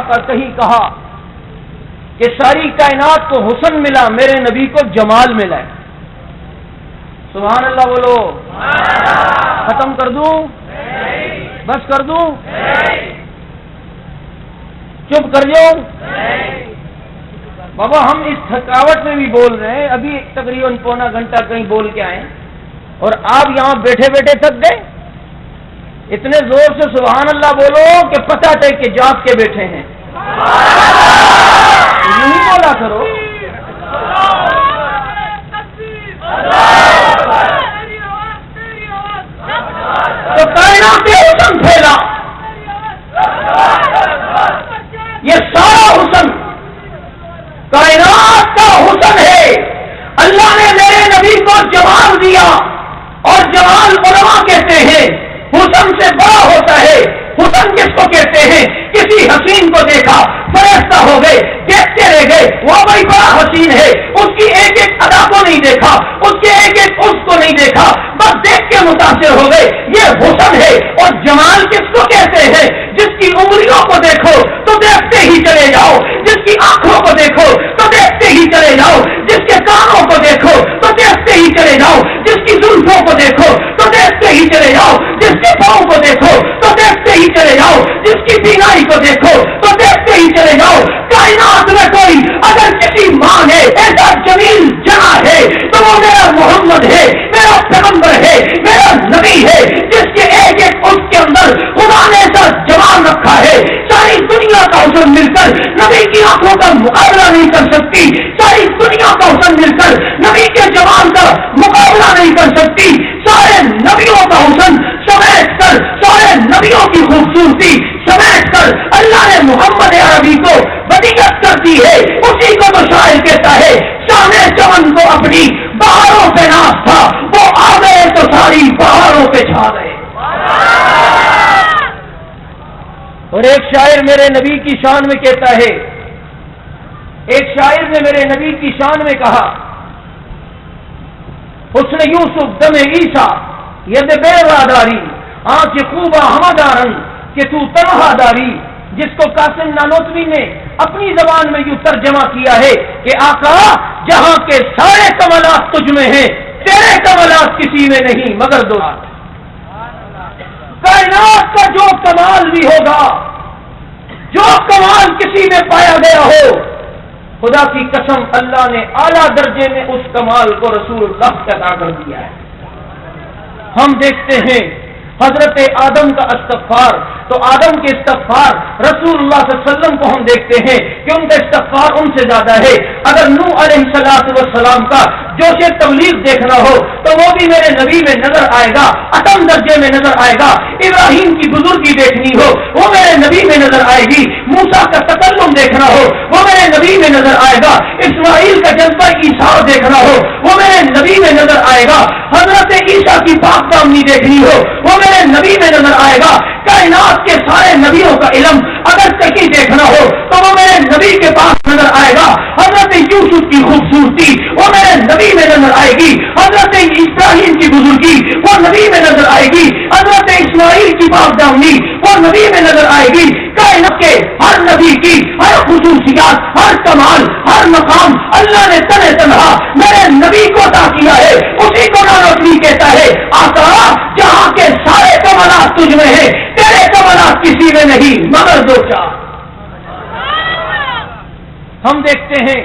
کہ ساری کائنات کو حسن ملا, میرے نبی کو جمال ملا ہے. سبحان اللہ بولو. ختم کر دوں, بس کر دوں, چپ کر جاؤ بابا. ہم اس تھکاوٹ میں بھی بول رہے ہیں, ابھی تقریباً پونا گھنٹہ کہیں بول کے آئے اور آپ یہاں بیٹھے بیٹھے تھک گئے. اتنے زور سے سبحان اللہ بولو کہ پتہ ہے کہ جاگ کے بیٹھے ہیں. نہیں بولا کرو. تو کائنات حسن پھیلا. یہ سارا حسن کائنات کا حسن ہے. اللہ نے میرے نبی کو جمال دیا اور جمال علماء کہتے ہیں حسن سے بڑا ہوتا ہے. حسن کس کو کہتے ہیں؟ کسی حسین کو دیکھا, فرشتہ ہو گئے, دیکھتے رہ گئے, وہ بھائی بڑا حسین ہے, اس کی ایک ایک ادا کو نہیں دیکھا, اس کے ایک ایک اس کو نہیں دیکھا, بس دیکھ کے متاثر ہو گئے. یہ حسن ہے. اور جمال کس کو کہتے ہیں؟ جس کی انگلیوں کو دیکھو تو دیکھتے ہی چلے جاؤ, جس کی آنکھوں کو دیکھو تو دیکھتے ہی چلے جاؤ, جس کے کانوں کو دیکھو تو دیکھتے ہی چلے جاؤ, جس کی زلفوں کو دیکھو تو دیکھتے ہی چلے جاؤ, جس کے پاؤں کو دیکھو تو دیکھتے ہی چلے جاؤ, جس کی بینائی کو دیکھو تو دیکھتے ہی چلے جاؤ. کائنات میں کوئی اگر کسی ماں ہے ایسا جمیل جنا ہے تو وہ میرا محمد ہے, میرا پیغمبر ہے, میرا نبی ہے, جس کے ایک ایک اس کے اندر خدا نے ایسا جمال رکھا ہے. ساری دنیا کا حسن مل کر نبی کی آنکھوں کا مقابلہ نہیں کر سکتی. ساری دنیا کا حسن مل کر نبی کے جمال کا مقابلہ نہیں کر سکتی. سارے نبیوں کا حسن سمیٹ کر, سارے نبیوں کی خوبصورتی سمیٹ کر اللہ نے محمد عربی کو بدیعت کر دی ہے. اسی کو تو شاعر کہتا ہے شانے چمن کو اپنی بہاروں پہ ناز تھا, وہ آ گئے تو ساری بہاروں پہ چھا گئے. اور ایک شاعر میرے نبی کی شان میں کہتا ہے, ایک شاعر نے میرے نبی کی شان میں کہا حسن یوسف دم عیسیٰ ید بے راداری آنکھ خوبہ ہمادارن کہ تو تنہا داری. جس کو قاسم نانوتوی نے اپنی زبان میں یوں ترجمہ کیا ہے کہ آقا جہاں کے سارے کمالات تجھ میں ہیں, تیرے کمالات کسی میں نہیں مگر دو. کائنات کا جو کمال بھی ہوگا, جو کمال کسی میں پایا گیا ہو, خدا کی قسم اللہ نے اعلیٰ درجے میں اس کمال کو رسول اللہ عطا کر دیا ہے. ہم دیکھتے ہیں حضرت آدم کا استغفار، تو آدم کے استغفار رسول اللہ صلی اللہ علیہ وسلم کو ہم دیکھتے ہیں کہ ان کا استغفار ان سے زیادہ ہے۔ اگر نوح علیہ السلام کا جوش تبلیغ دیکھنا ہو تو وہ بھی میرے نبی میں نظر آئے گا، اتم درجے میں نظر آئے گا۔ ابراہیم کی بزرگی دیکھنی ہو وہ میرے نبی میں نظر آئے گی۔ موسیٰ کا تکلم دیکھنا ہو وہ میرے نبی میں نظر آئے گا۔ اسماعیل کا جذبہ ایثار دیکھنا ہو وہ میرے نبی میں نظر آئے گا۔ حضرت عیسیٰ کی پاک دامنی دیکھنی ہو وہ میرے نبی میں نظر آئے گا۔ کائنات کے سارے نبیوں کا علم اگر کہیں دیکھنا ہو تو وہ میرے نبی کے پاس نظر آئے گا۔ حضرت یوسف کی خوبصورتی وہ میرے نبی میں نظر آئے گی۔ حضرت ابراہیم کی بزرگی وہ نبی میں نظر آئے گی۔ حضرت اسماعیل کی پاک دامنی وہ نبی میں نظر آئے گی۔ کائنات کے ہر نبی کی ہر خصوصیات، ہر کمال، ہر مقام اللہ نے تنہا تنہا میرے نبی کو عطا کیا ہے۔ اسی کو نبی کہتا ہے آقا جہاں کے سارے کمالات تجھ میں ہیں، تیرے کمالات کسی میں نہیں مگر دو چار۔ ہم دیکھتے ہیں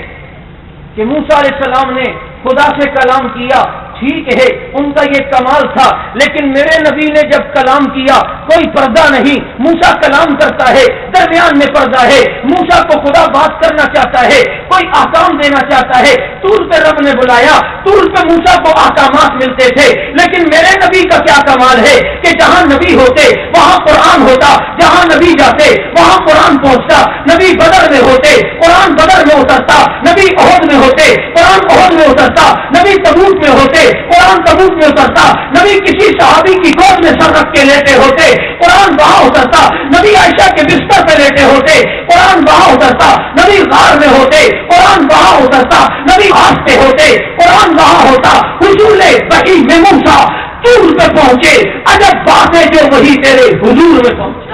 کہ موسیٰ علیہ السلام نے خدا سے کلام کیا، ٹھیک ہے ان کا یہ کمال تھا، لیکن میرے نبی نے جب کلام کیا کوئی پردہ نہیں۔ موسیٰ کلام کرتا ہے، درمیان میں پردہ ہے۔ موسیٰ کو خدا بات کرنا چاہتا ہے، کوئی احکام دینا چاہتا ہے۔ طور پہ رب نے بلایا، طور پہ موسیٰ کو احکامات ملتے تھے، لیکن میرے نبی کا کیا کمال ہے کہ جہاں نبی ہوتے وہاں قرآن ہوتا، جہاں نبی جاتے وہاں قرآن پہنچتا۔ نبی بدر میں ہوتے قرآن بدر میں اترتا، نبی احد میں ہوتے قرآن احد میں اترتا، نبی تبوک میں ہوتے قرآن تبوک میں اترتا، نبی کسی صحابی کی گود میں سر رکھ کے لیٹے ہوتے قرآن وہاں اترتا، نبی عائشہ کے بستر پہ لیٹے ہوتے قرآن وہاں اترتا، نبی غار میں ہوتے قرآن وہاں اترتا، نبی ہانستے ہوتے قرآن وہاں ہوتا۔ حضور وحی میں موسیٰ طور پہ پہنچے، عجب بات ہے جو وہی تیرے حضور میں پہنچے۔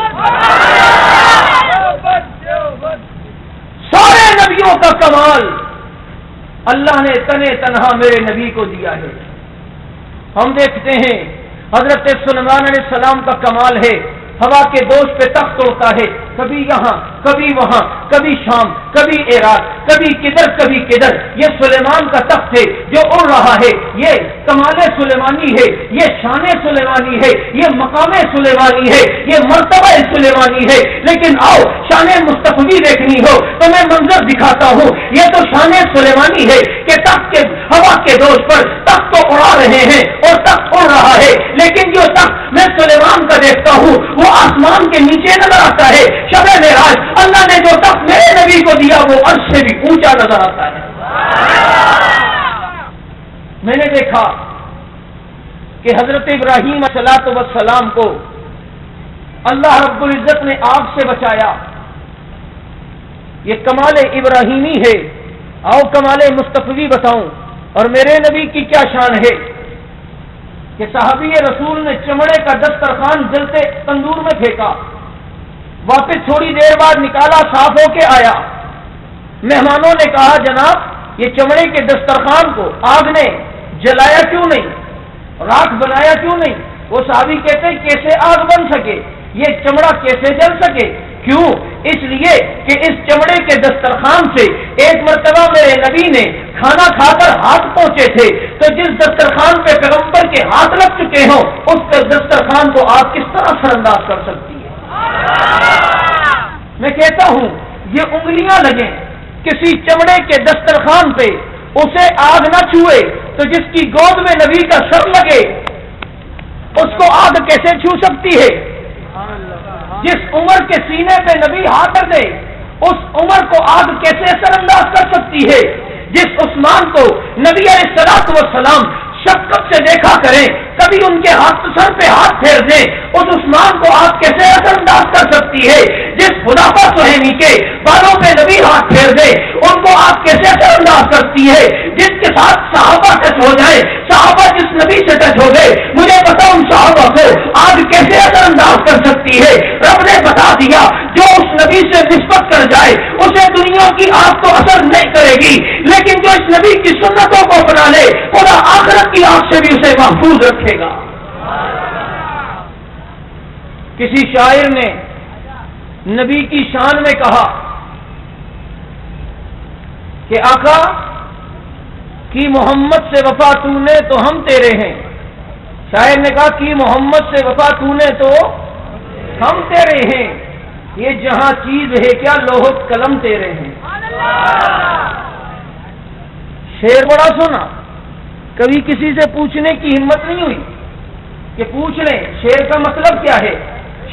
سارے نبیوں کا کمال اللہ نے تنہا میرے نبی کو دیا ہے۔ ہم دیکھتے ہیں حضرت سلیمان علیہ السلام کا کمال ہے، ہوا کے دوش پہ تخت ہوتا ہے، کبھی یہاں کبھی وہاں، کبھی شام کبھی عراق، کبھی کدھر کبھی کدھر۔ یہ سلیمان کا تخت ہے جو اڑ رہا ہے، یہ کمال سلیمانی ہے، یہ شان سلیمانی ہے، یہ مقام سلیمانی ہے، یہ مرتبہ سلیمانی ہے۔ لیکن آؤ شان مصطفی دیکھنی ہو تو میں منظر دکھاتا ہوں۔ یہ تو شان سلیمانی ہے کہ تخت کے ہوا کے دوش پر تخت کو اڑا رہے ہیں اور تخت اڑ رہا ہے، لیکن جو تخت میں سلیمان کا دیکھتا ہوں وہ آسمان کے نیچے نظر آتا ہے۔ شب معراج اللہ نے جو تخت میرے نبی کو دیا وہ عرش سے بھی اونچا نظر آتا ہے۔ میں نے دیکھا کہ حضرت ابراہیم علیہ السلام کو اللہ رب العزت نے آگ سے بچایا، یہ کمال ابراہیمی ہے۔ آؤ کمال مصطفی بتاؤں، اور میرے نبی کی کیا شان ہے کہ صحابی رسول نے چمڑے کا دسترخوان جلتے تندور میں پھینکا، واپس تھوڑی دیر بعد نکالا، صاف ہو کے آیا۔ مہمانوں نے کہا جناب یہ چمڑے کے دسترخوان کو آگ نے جلایا کیوں نہیں، راکھ بنایا کیوں نہیں؟ وہ صحابی کہتے ہیں کیسے آگ بن سکے، یہ چمڑا کیسے جل سکے؟ کیوں؟ اس لیے کہ اس چمڑے کے دسترخوان سے ایک مرتبہ میرے نبی نے کھانا کھا کر ہاتھ پہنچے تھے، تو جس دسترخوان پہ پیغمبر کے ہاتھ لگ چکے ہوں اس دسترخوان کو آپ کس طرح سر انداز کر سکتی ہے؟ میں کہتا ہوں یہ انگلیاں لگیں کسی چمڑے کے دسترخوان پہ، اسے آگ نہ چھوئے، تو جس کی گود میں نبی کا سر لگے اس کو آگ کیسے چھو سکتی ہے؟ جس عمر کے سینے پہ نبی ہاتھ رکھ دے اس عمر کو آگ کیسے اثر انداز کر سکتی ہے؟ جس عثمان کو نبی علیہ الصلوۃ والسلام شفقت سے دیکھا کریں، کبھی ان کے ہاتھ سر پہ ہاتھ پھیر دیں، اس عثمان کو آگ کیسے اثر انداز کر سکتی ہے؟ جس حذیفہ سہیمی کے بالوں پہ نبی ہاتھ پھیر دے ان کو آگ کیسے اثر انداز کرتی ہے؟ جس کے ساتھ صحابہ ٹچ ہو جائے، صحابہ جس نبی سے ٹچ ہو گئے، مجھے بتاؤ ان صحابہ کو آگ کیسے اثر انداز کر سکتی ہے؟ رب نے بتا دیا جو اس نبی سے نسبت کر جائے اسے دنیا کی آگ تو اثر نہیں کرے گی، لیکن جو اس نبی کی سنتوں کو اپنا لے خدا آخرت کی آگ سے بھی اسے محفوظ رکھے گا۔ کسی شاعر نے نبی کی شان میں کہا کہ آقا کی محمد سے وفا تو نے تو ہم تیرے ہیں، شاعر نے کہا کہ محمد سے وفا تو نے تو ہم تیرے ہیں، یہ جہاں چیز ہے کیا لوح قلم تیرے ہیں۔ شعر بڑا سنا، کبھی کسی سے پوچھنے کی ہمت نہیں ہوئی کہ پوچھ لیں شعر کا مطلب کیا ہے۔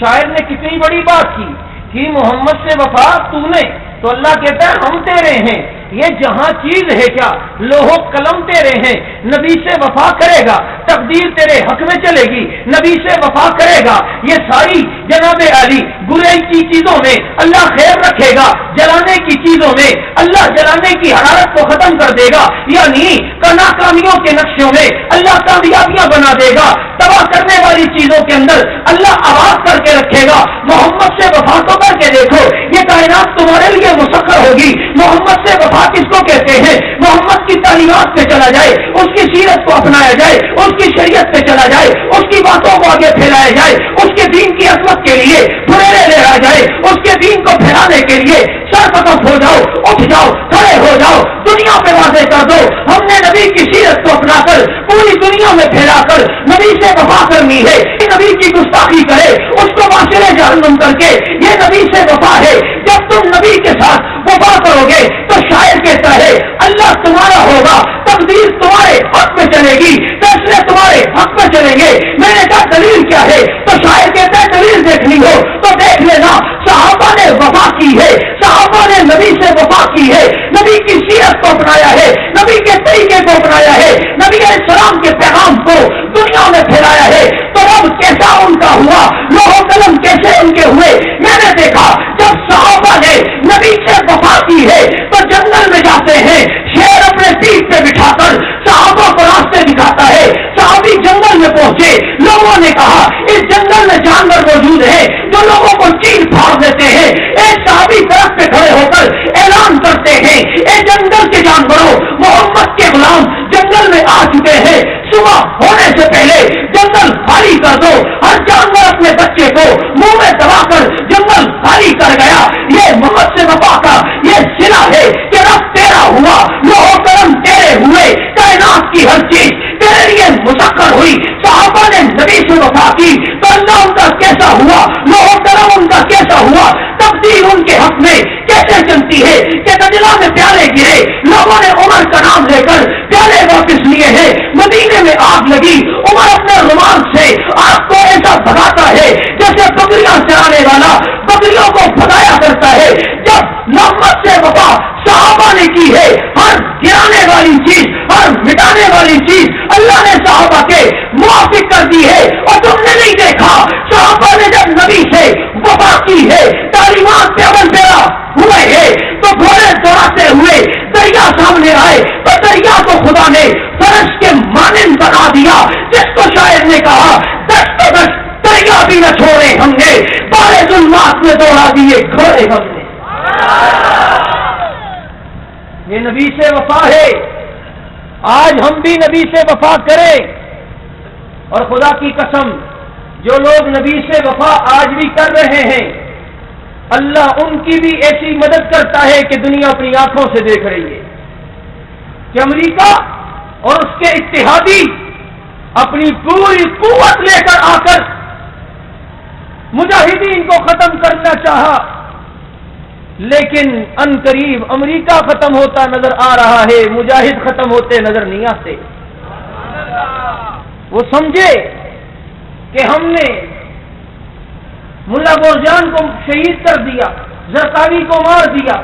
شاعر نے کتنی بڑی بات کی کہ محمد سے وفا تو نے، تو اللہ کہتا ہے ہم تیرے ہیں، یہ جہاں چیز ہے کیا لوح قلم تیرے ہیں۔ نبی سے وفا کرے گا تقدیر تیرے حق میں چلے گی، نبی سے وفا کرے گا یہ ساری جناب علی برائی کی چیزوں میں اللہ خیر رکھے گا، جلانے کی چیزوں میں اللہ جلانے کی حرارت کو ختم کر دے گا، یعنی ناکامیوں کے نقشوں میں اللہ کامیابیاں بنا دے گا، تباہ کرنے والی چیزوں کے اندر اللہ آواز کر کے رکھے گا۔ محمد سے وفا کو کر کے دیکھو، یہ کائنات تمہارے لیے مسخر ہوگی۔ محمد سے وفا کس کو کہتے ہیں؟ محمد کی تعلیمات پہ چلا جائے، اس کی سیرت کو اپنایا جائے، اس کی شریعت پہ چلا جائے، اس کی باتوں کو آگے پھیلایا جائے، اس کے دین کی عظمت کے لیے پھریرے لہرایا جائے، اس کے دین کو پھیلانے کے لیے سرپکف ہو جاؤ، اٹھ جاؤ، کھڑے ہو جاؤ، دنیا پہ واضح کر دو ہم نے نبی کی سیرت کو اپنا کر پوری دنیا میں پھیلا کر نبی سے وفا کرنی ہے۔ نبی کی گستاخی کرے اس کو معاشرے جہنم کر کے یہ نبی سے وفا ہے۔ جب تم نبی کے ساتھ وفا کرو گے تو شاعر کہتا ہے اللہ تمہارا ہوگا، تقدیر تمہارے حق میں چلے گی، فیصلے تمہارے حق میں چلیں گے۔ میں نے کہا دلیل کیا ہے؟ تو شاعر کہتا ہے دلیل دیکھنی ہو تو دیکھ لینا، صحابہ نے وفا کی ہے، صحابہ نے نبی سے وفا کی ہے، نبی کی سیرت کو اپنایا ہے، نبی کے طریقے کو اپنایا ہے، نبی علیہ السلام کے پیغام کو دنیا میں پھیلایا ہے۔ تو رب کیسا ان کا ہوا، لوح قلم کیسے ان کے ہوئے؟ میں نے دیکھا جب صحابہ نے نبی سے وفا کی ہے تو جنگل میں جاتے ہیں، شیر اپنے پیٹھ پہ بٹھا کر صحابہ کو راستے دکھاتا ہے۔ صحابی جنگل میں پہنچے، لوگوں نے کہا اس جنگل میں جانور موجود ہیں جو لوگوں کو چیر پھاڑ دیتے ہیں۔ ایک صحابی طرف پہ کھڑے ہو کر اعلان کرتے ہیں اے جنگل کے جانوروں، محمد کے غلام جنگل میں آ چکے ہیں، صبح ہونے سے پہلے جنگل خالی کر دو۔ ہر جانور اپنے بچے کو منہ میں دبا کر جنگل خالی کر گیا۔ یہ محمد سے وفا کا یہ صلہ ہے کہ رب تیرا ہوا، لوح قلم تیرے ہوئے، کائنات کی ہر چیز تیرے لیے مسخر ہوئی۔ صحابہ نے نبی سے وفا کی تو اللہ ان کا کیسا ہوا، لوح قلم ان کا کیسا ہوا، تقدیر ان کے حق میں کیسے چلتی ہے کہ دجلہ میں پیالے گرے، لوگوں نے عمر کا نام لے کر پیالے واپس لیے ہیں، مدینے میں آگ لگی، عمر اپنے رومال سے آگ کو ایسا بھگاتا ہے جیسے بکریاں چرانے والا بکریوں کو بھگایا کرتا ہے۔ جب محمد سے وفا صحابہ نے کی ہے، ہر گرانے والی چیز، ہر مٹانے والی چیز اللہ نے صحابہ کے موافق کر دی ہے۔ اور تم نے نہیں دیکھا صحابہ نے جب نبی سے وفا کی ہے، تعلیمات پہ عمل پیرا ہوئے ہیں، تو گھوڑے دوڑاتے ہوئے دریا سامنے آئے تو دریا کو خدا نے فرش کے مانند بنا دیا، جس کو شاعر نے کہا دست و دست دریا بھی نہ چھوڑے ہم نے، بارے ظلمات میں دوڑا دیے گھوڑے ہم نے۔ یہ نبی سے وفا ہے، آج ہم بھی نبی سے وفا کریں۔ اور خدا کی قسم جو لوگ نبی سے وفا آج بھی کر رہے ہیں اللہ ان کی بھی ایسی مدد کرتا ہے کہ دنیا اپنی آنکھوں سے دیکھ رہی ہے کہ امریکہ اور اس کے اتحادی اپنی پوری قوت لے کر آ کر مجاہدین کو ختم کرنا چاہا، لیکن ان قریب امریکہ ختم ہوتا نظر آ رہا ہے، مجاہد ختم ہوتے نظر نہیں آتے۔ وہ سمجھے کہ ہم نے ملا بورجان کو شہید کر دیا، زرقاوی کو مار دیا،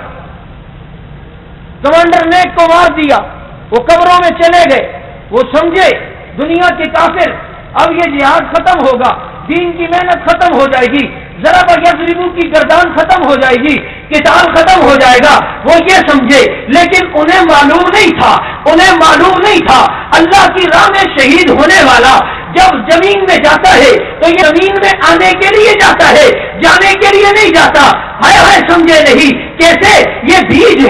کمانڈر نیک کو مار دیا، وہ قبروں میں چلے گئے۔ وہ سمجھے دنیا کے کافر اب یہ جہاد ختم ہوگا، دین کی محنت ختم ہو جائے گی، ضرب یضربو کی گردان ختم ہو جائے گی، قتال ختم ہو جائے گا، وہ یہ سمجھے۔ لیکن انہیں معلوم نہیں تھا اللہ کی راہ میں شہید ہونے والا جب زمین میں جاتا ہے تو یہ زمین میں آنے کے لیے جاتا ہے، جانے کے لیے نہیں جاتا۔ ہائے سمجھے نہیں کیسے؟ یہ بیج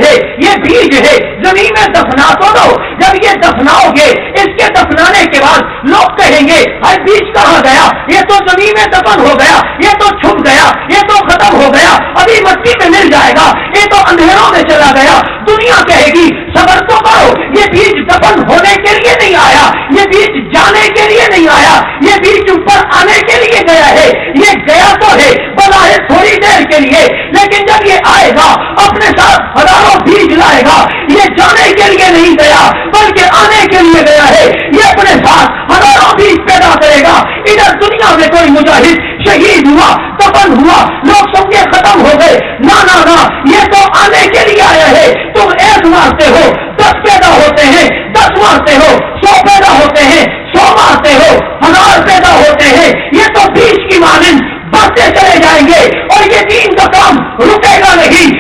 ہے زمین میں دفنا تو دو، جب یہ دفناؤ گے اس کے دفنانے کے بعد لوگ کہیں گے ہر بیج کہاں گیا، یہ تو زمین میں دفن ہو گیا، یہ تو چھپ گیا، یہ تو ختم ہو گیا، ابھی مٹی میں مل جائے گا، یہ تو اندھیروں میں چلا گیا۔ دنیا کہے گی صبر تو کرو، یہ بیج دفن ہونے کے لیے نہیں آیا، یہ بیج جانے کے لیے نہیں آیا، یہ بیج اوپر آنے کے لیے گیا ہے. یہ گیا تو ہے بظاہر تھوڑی دیر کے لیے، لیکن جب یہ آئے گا اپنے ساتھ ہزاروں بیج لائے گا. یہ جانے کے لیے نہیں گیا بلکہ آنے کے لیے گیا ہے. یہ اپنے ساتھ ہزاروں بیج پیدا کرے گا. ادھر دنیا میں کوئی مجاہد شہید ہوا، دفن ہوا، لوگ سمجھے ختم ہو گئے. نہ نہ نہ، یہ تو آنے کے لیے آیا ہے. تم ایک مارتے ہو 10 پیدا ہوتے ہیں، 10 مارتے ہو 100 پیدا ہوتے ہیں، 100 مارتے ہو 1000 پیدا ہوتے ہیں. یہ تو بیج کی مانند بڑھتے چلے جائیں گے اور یہ دین کا کام رکے گا نہیں.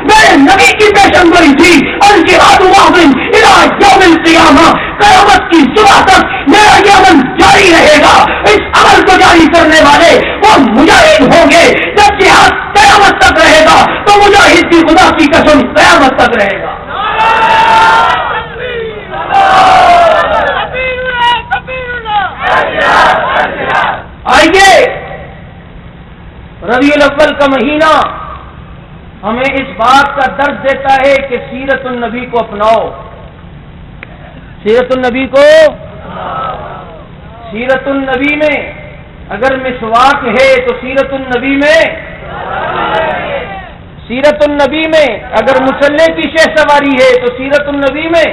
میرے نبی کی پیشن گوئی تھی الجہاد واضح الی یوم القیامہ، قیامت کی صبح تک میرا یہ عمل جاری رہے گا. اس عمل کو جاری کرنے والے وہ مجاہد ہوں گے. جب جہاد قیامت تک رہے گا تو مجاہد کی خدا کی قسم قیامت تک رہے گا. آئیے، ربیع الاول کا مہینہ ہمیں اس بات کا درد دیتا ہے کہ سیرت النبی کو اپناؤ. سیرت النبی کو، سیرت النبی میں اگر مسواک ہے تو سیرت النبی میں، سیرت النبی میں اگر مصلی کی شہ سواری ہے تو سیرت النبی میں،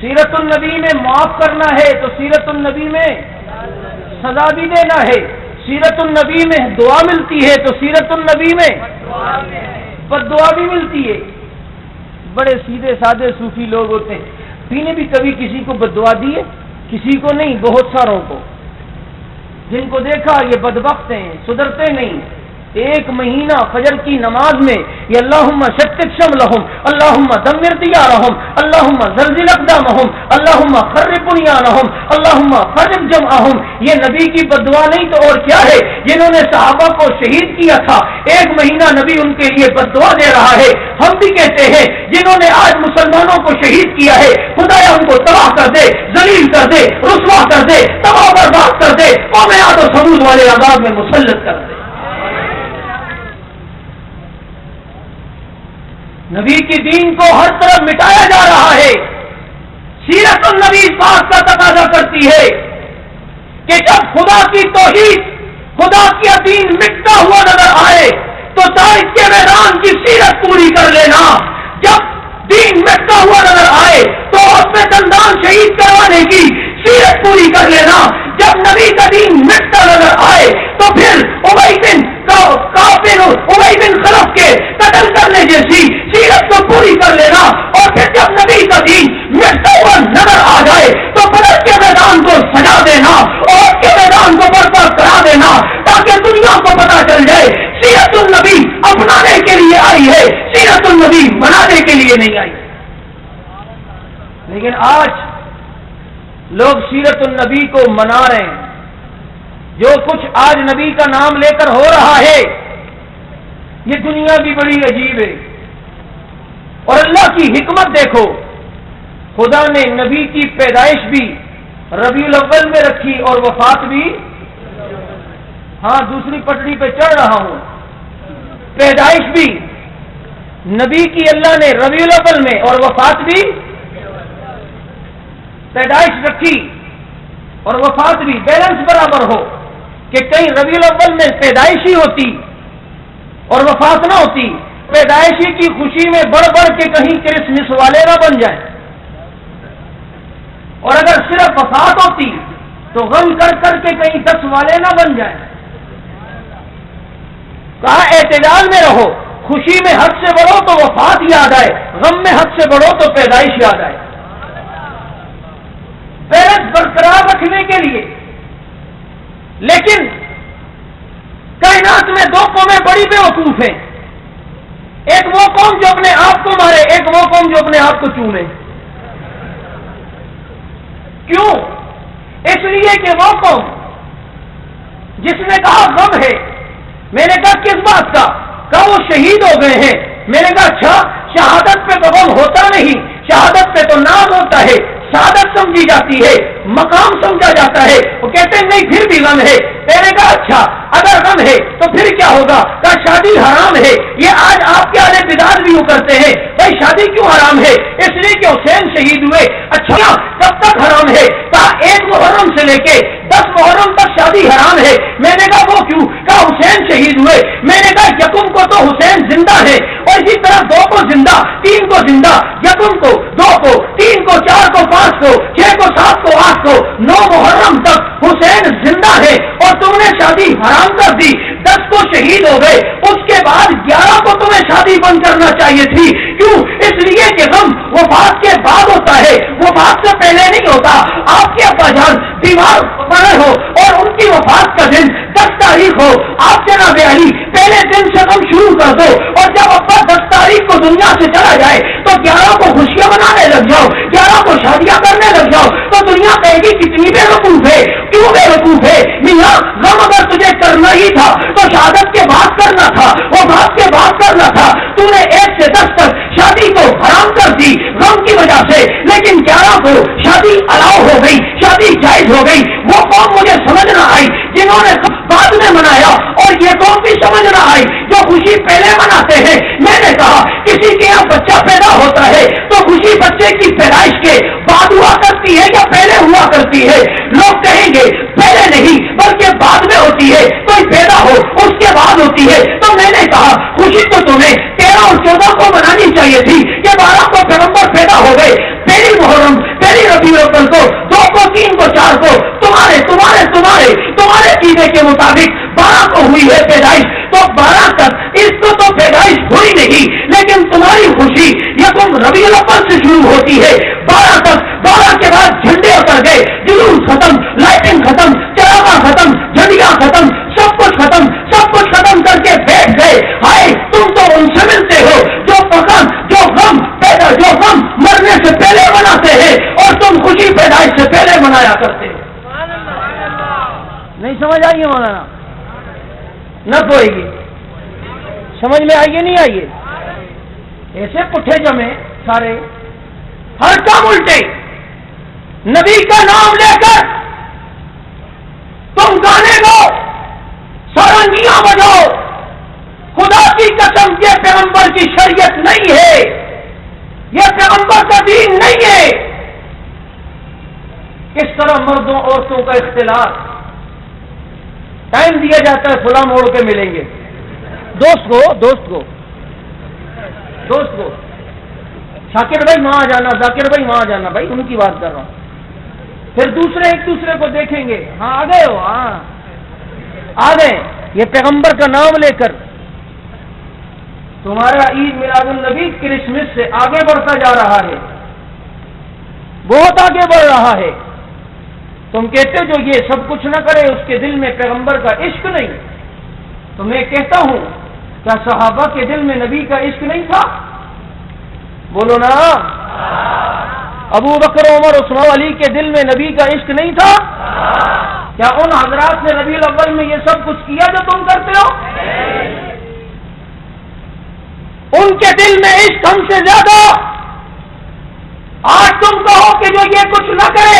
سیرت النبی میں معاف کرنا ہے تو سیرت النبی میں سزا بھی دینا ہے. سیرت النبی میں دعا ملتی ہے تو سیرت النبی میں بد دعا بھی ملتی ہے. بڑے سیدھے سادے صوفی لوگ ہوتے ہیں. نے بھی کبھی کسی کو بد دعا دی ہے؟ کسی کو نہیں، بہت ساروں کو. جن کو دیکھا یہ بدبخت ہیں، سدھرتے نہیں. ایک مہینہ فجر کی نماز میں یہ اللہم شتت شملہم، اللہم دمر دیارہم، اللہم زلزل اقدامہم، اللہم خرب بنیانہم، اللہم فرق جمعہم، یہ نبی کی بد دعا نہیں تو اور کیا ہے؟ جنہوں نے صحابہ کو شہید کیا تھا ایک مہینہ نبی ان کے لیے بد دعا دے رہا ہے. ہم بھی کہتے ہیں جنہوں نے آج مسلمانوں کو شہید کیا ہے خدایا ان کو تباہ کر دے، ذلیل کر دے، رسوا کر دے، تباہ برباد کر دے، قوم عاد و ثمود والے عذاب میں مسلط کر دے. نبی کی دین کو ہر طرف مٹایا جا رہا ہے. سیرت النبی اس بات کا تقاضا کرتی ہے کہ جب خدا کی توحید، خدا کی دین مٹتا ہوا نظر آئے تو تاریخ کے میدان کی سیرت پوری کر لینا. جب دین مٹتا ہوا نظر آئے تو اپنے دندان شہید کروانے کی سیرت پوری کر لینا. جب نبی کا دین مٹتا نظر آئے تو پھر ابی بن خلف کے قتل کرنے جیسی سیرت کو پوری کر لینا. اور پھر جب نبی کا دین مٹتا ہوا نظر آ جائے تو بدر کے میدان کو سجا دینا اور کے میدان کو برپا کرا دینا تاکہ دنیا کو پتا چل جائے سیرت النبی اپنانے کے لیے آئی ہے، سیرت النبی بنانے کے لیے نہیں آئی. لیکن آج لوگ سیرت النبی کو منا رہے ہیں. جو کچھ آج نبی کا نام لے کر ہو رہا ہے یہ دنیا بھی بڑی عجیب ہے. اور اللہ کی حکمت دیکھو، خدا نے نبی کی پیدائش بھی ربیع الاول میں رکھی اور وفات بھی، ہاں دوسری پٹڑی پہ چڑھ رہا ہوں، پیدائش بھی نبی کی اللہ نے ربیع الاول میں اور وفات بھی، پیدائش رکھی اور وفات بھی بیلنس برابر ہو کہ کہیں ربیع الاول میں پیدائش ہی ہوتی اور وفات نہ ہوتی، پیدائشی کی خوشی میں بڑھ بڑھ کے کہیں کرسمس والے نہ بن جائیں، اور اگر صرف وفات ہوتی تو غم کر کر کے کہیں 10 والے نہ بن جائیں. کہا اعتدال میں رہو، خوشی میں حد سے بڑھو تو وفات یاد آئے، غم میں حد سے بڑھو تو پیدائش یاد آئے. بیلنس برقرار رکھنے کے لیے. لیکن کائنات میں 2 قومیں بڑی بیوقوف ہیں. ایک وہ قوم جو اپنے آپ کو مارے، ایک وہ قوم جو اپنے آپ کو چومے. کیوں؟ اس لیے کہ وہ قوم جس نے کہا غم ہے، میں نے کہا کس بات کا؟ کہا وہ شہید ہو گئے ہیں. میں نے کہا اچھا، شہادت پہ تو غم ہوتا نہیں، شہادت پہ تو نام ہوتا ہے. سعادت سمجھی جاتی ہے، مقام سمجھا جاتا ہے. وہ کہتے ہیں نہیں پھر بھی غم ہے. میں نے کہا اچھا اگر غم ہے تو پھر کیا ہوگا؟ کہا شادی حرام ہے. یہ آج آپ کے اہل بدعت بھی یوں کرتے ہیں. بھائی شادی کیوں حرام ہے؟ اس لیے کہ حسین شہید ہوئے. اچھا کب تک حرام ہے؟ کہا 1 محرم سے لے کے 10 محرم تک شادی حرام ہے. میں نے کہا وہ کیوں؟ کہا حسین شہید ہوئے. میں نے کہا یکم کو تو حسین زندہ ہے اور اسی طرح 2 کو زندہ، 3 کو زندہ، یکم کو، 2 کو، 3 کو، 4 کو، 5 کو، 6 کو، 7 کو، 8 کو، 9 محرم تک حسین زندہ ہے اور تم نے شادی حرام کر دی. 10 کو شہید ہو گئے، اس کے بعد 11 کو تمہیں شادی بند کرنا چاہیے تھی. کیوں؟ اس لیے کہ غم وفات کے بعد ہوتا ہے، وفات سے پہلے نہیں ہوتا. آپ کے ابا جان بیمار پڑے ہو اور ان کی وفات کا دن 10 تاریخ ہو، آپ جناب علی پہلے دن سے غم شروع کر دو اور جب ابا 10 تاریخ کو دنیا سے چلا جائے تو 11 کو خوشیاں منانے لگ جاؤ، 11 کو شادیاں کرنے لگ جاؤ تو دنیا کہے گی کتنی بے وقوف ہے. کیوں بے وقوف ہے؟ میاں غم اگر تجھے کرنا ہی تھا تو شہادت کے بعد کرنا تھا، وفات کے بعد کرنا تھا. تو نے 1 سے 10 تک شادی کو حرام کر دی غم کی وجہ سے، لیکن 11 کو شادی الاؤ ہو گئی، شادی جائز ہو گئی. وہ قوم مجھے سمجھ نہ آئی جنہوں نے بعد میں منایا اور یہ قوم بھی سمجھ نہ آئی جو خوشی پہلے مناتے ہیں. میں نے کہا کسی کے یہاں بچہ پیدا ہوتا ہے تو خوشی بچے کی پیدائش کے بعد ہوا کرتی ہے یا پہلے ہوا کرتی ہے؟ لوگ کہیں گے پہلے نہیں بلکہ بعد میں ہوتی ہے. کوئی پیدا ہو اس کے بعد ہوتی ہے. تو میں نے کہا خوشی تو تمہیں 13 اور 14 کو منانی چاہیے تھی کہ 12 کو پیغمبر پیدا ہو گئے. پہلی محرم، پہلی ربیع الاول کو، 2 کو، 3 کو، 4 کو تمہارے چیزے کے مطابق 12 کو ہوئی ہے پیدائش. تو 12 تک اس کو تو پیدائش ہوئی نہیں، لیکن تمہاری خوشی یکم ربیع الاول سے شروع ہوتی ہے. 12 تک، 12 کے بعد جھنڈے اتر گئے، جلوس ختم، لائٹنگ ختم، چراغاں ختم، جھنڈیاں ختم، سب کچھ ختم کر کے بیٹھ گئے. ہائے تم تو ان سے ملتے ہو جو فقط جو غم مرنے سے پہلے مناتے ہیں اور تم خوشی پیدائش سے پہلے منایا کرتے ہو. نہیں سمجھ آئیے مولانا؟ نہ کوئی گی سمجھ میں آئیے نہیں آئیے؟ ایسے پٹھے جمے سارے، ہر کام الٹے. نبی کا نام لے کر تم گانے گو، سارنگیاں بجاؤ. خدا کی قسم یہ پیغمبر کی شریعت نہیں ہے، یہ پیغمبر کا دین نہیں ہے. کس طرح مردوں عورتوں کا اختلاط، ٹائم دیا جاتا ہے فلاں موڑ کے ملیں گے. دوست کو شاکر بھائی وہاں جانا، ذاکر بھائی وہاں جانا، بھائی ان کی بات کر رہا ہوں. پھر دوسرے ایک دوسرے کو دیکھیں گے، ہاں آ گئے ہو، ہاں آ گئے. یہ پیغمبر کا نام لے کر تمہارا عید میلاد النبی کرسمس سے آگے بڑھتا جا رہا ہے، بہت آگے بڑھ رہا ہے. تم کہتے جو یہ سب کچھ نہ کرے اس کے دل میں پیغمبر کا عشق نہیں. تو میں کہتا ہوں کیا صحابہ کے دل میں نبی کا عشق نہیں تھا؟ بولو نا. ابو بکر، عمر، عثمان، علی کے دل میں نبی کا عشق نہیں تھا؟ کیا ان حضرات نے ربیع الاول میں یہ سب کچھ کیا جو تم کرتے ہو؟ ان کے دل میں عشق ہم سے زیادہ. آج تم کہو کہ جو یہ کچھ نہ کرے،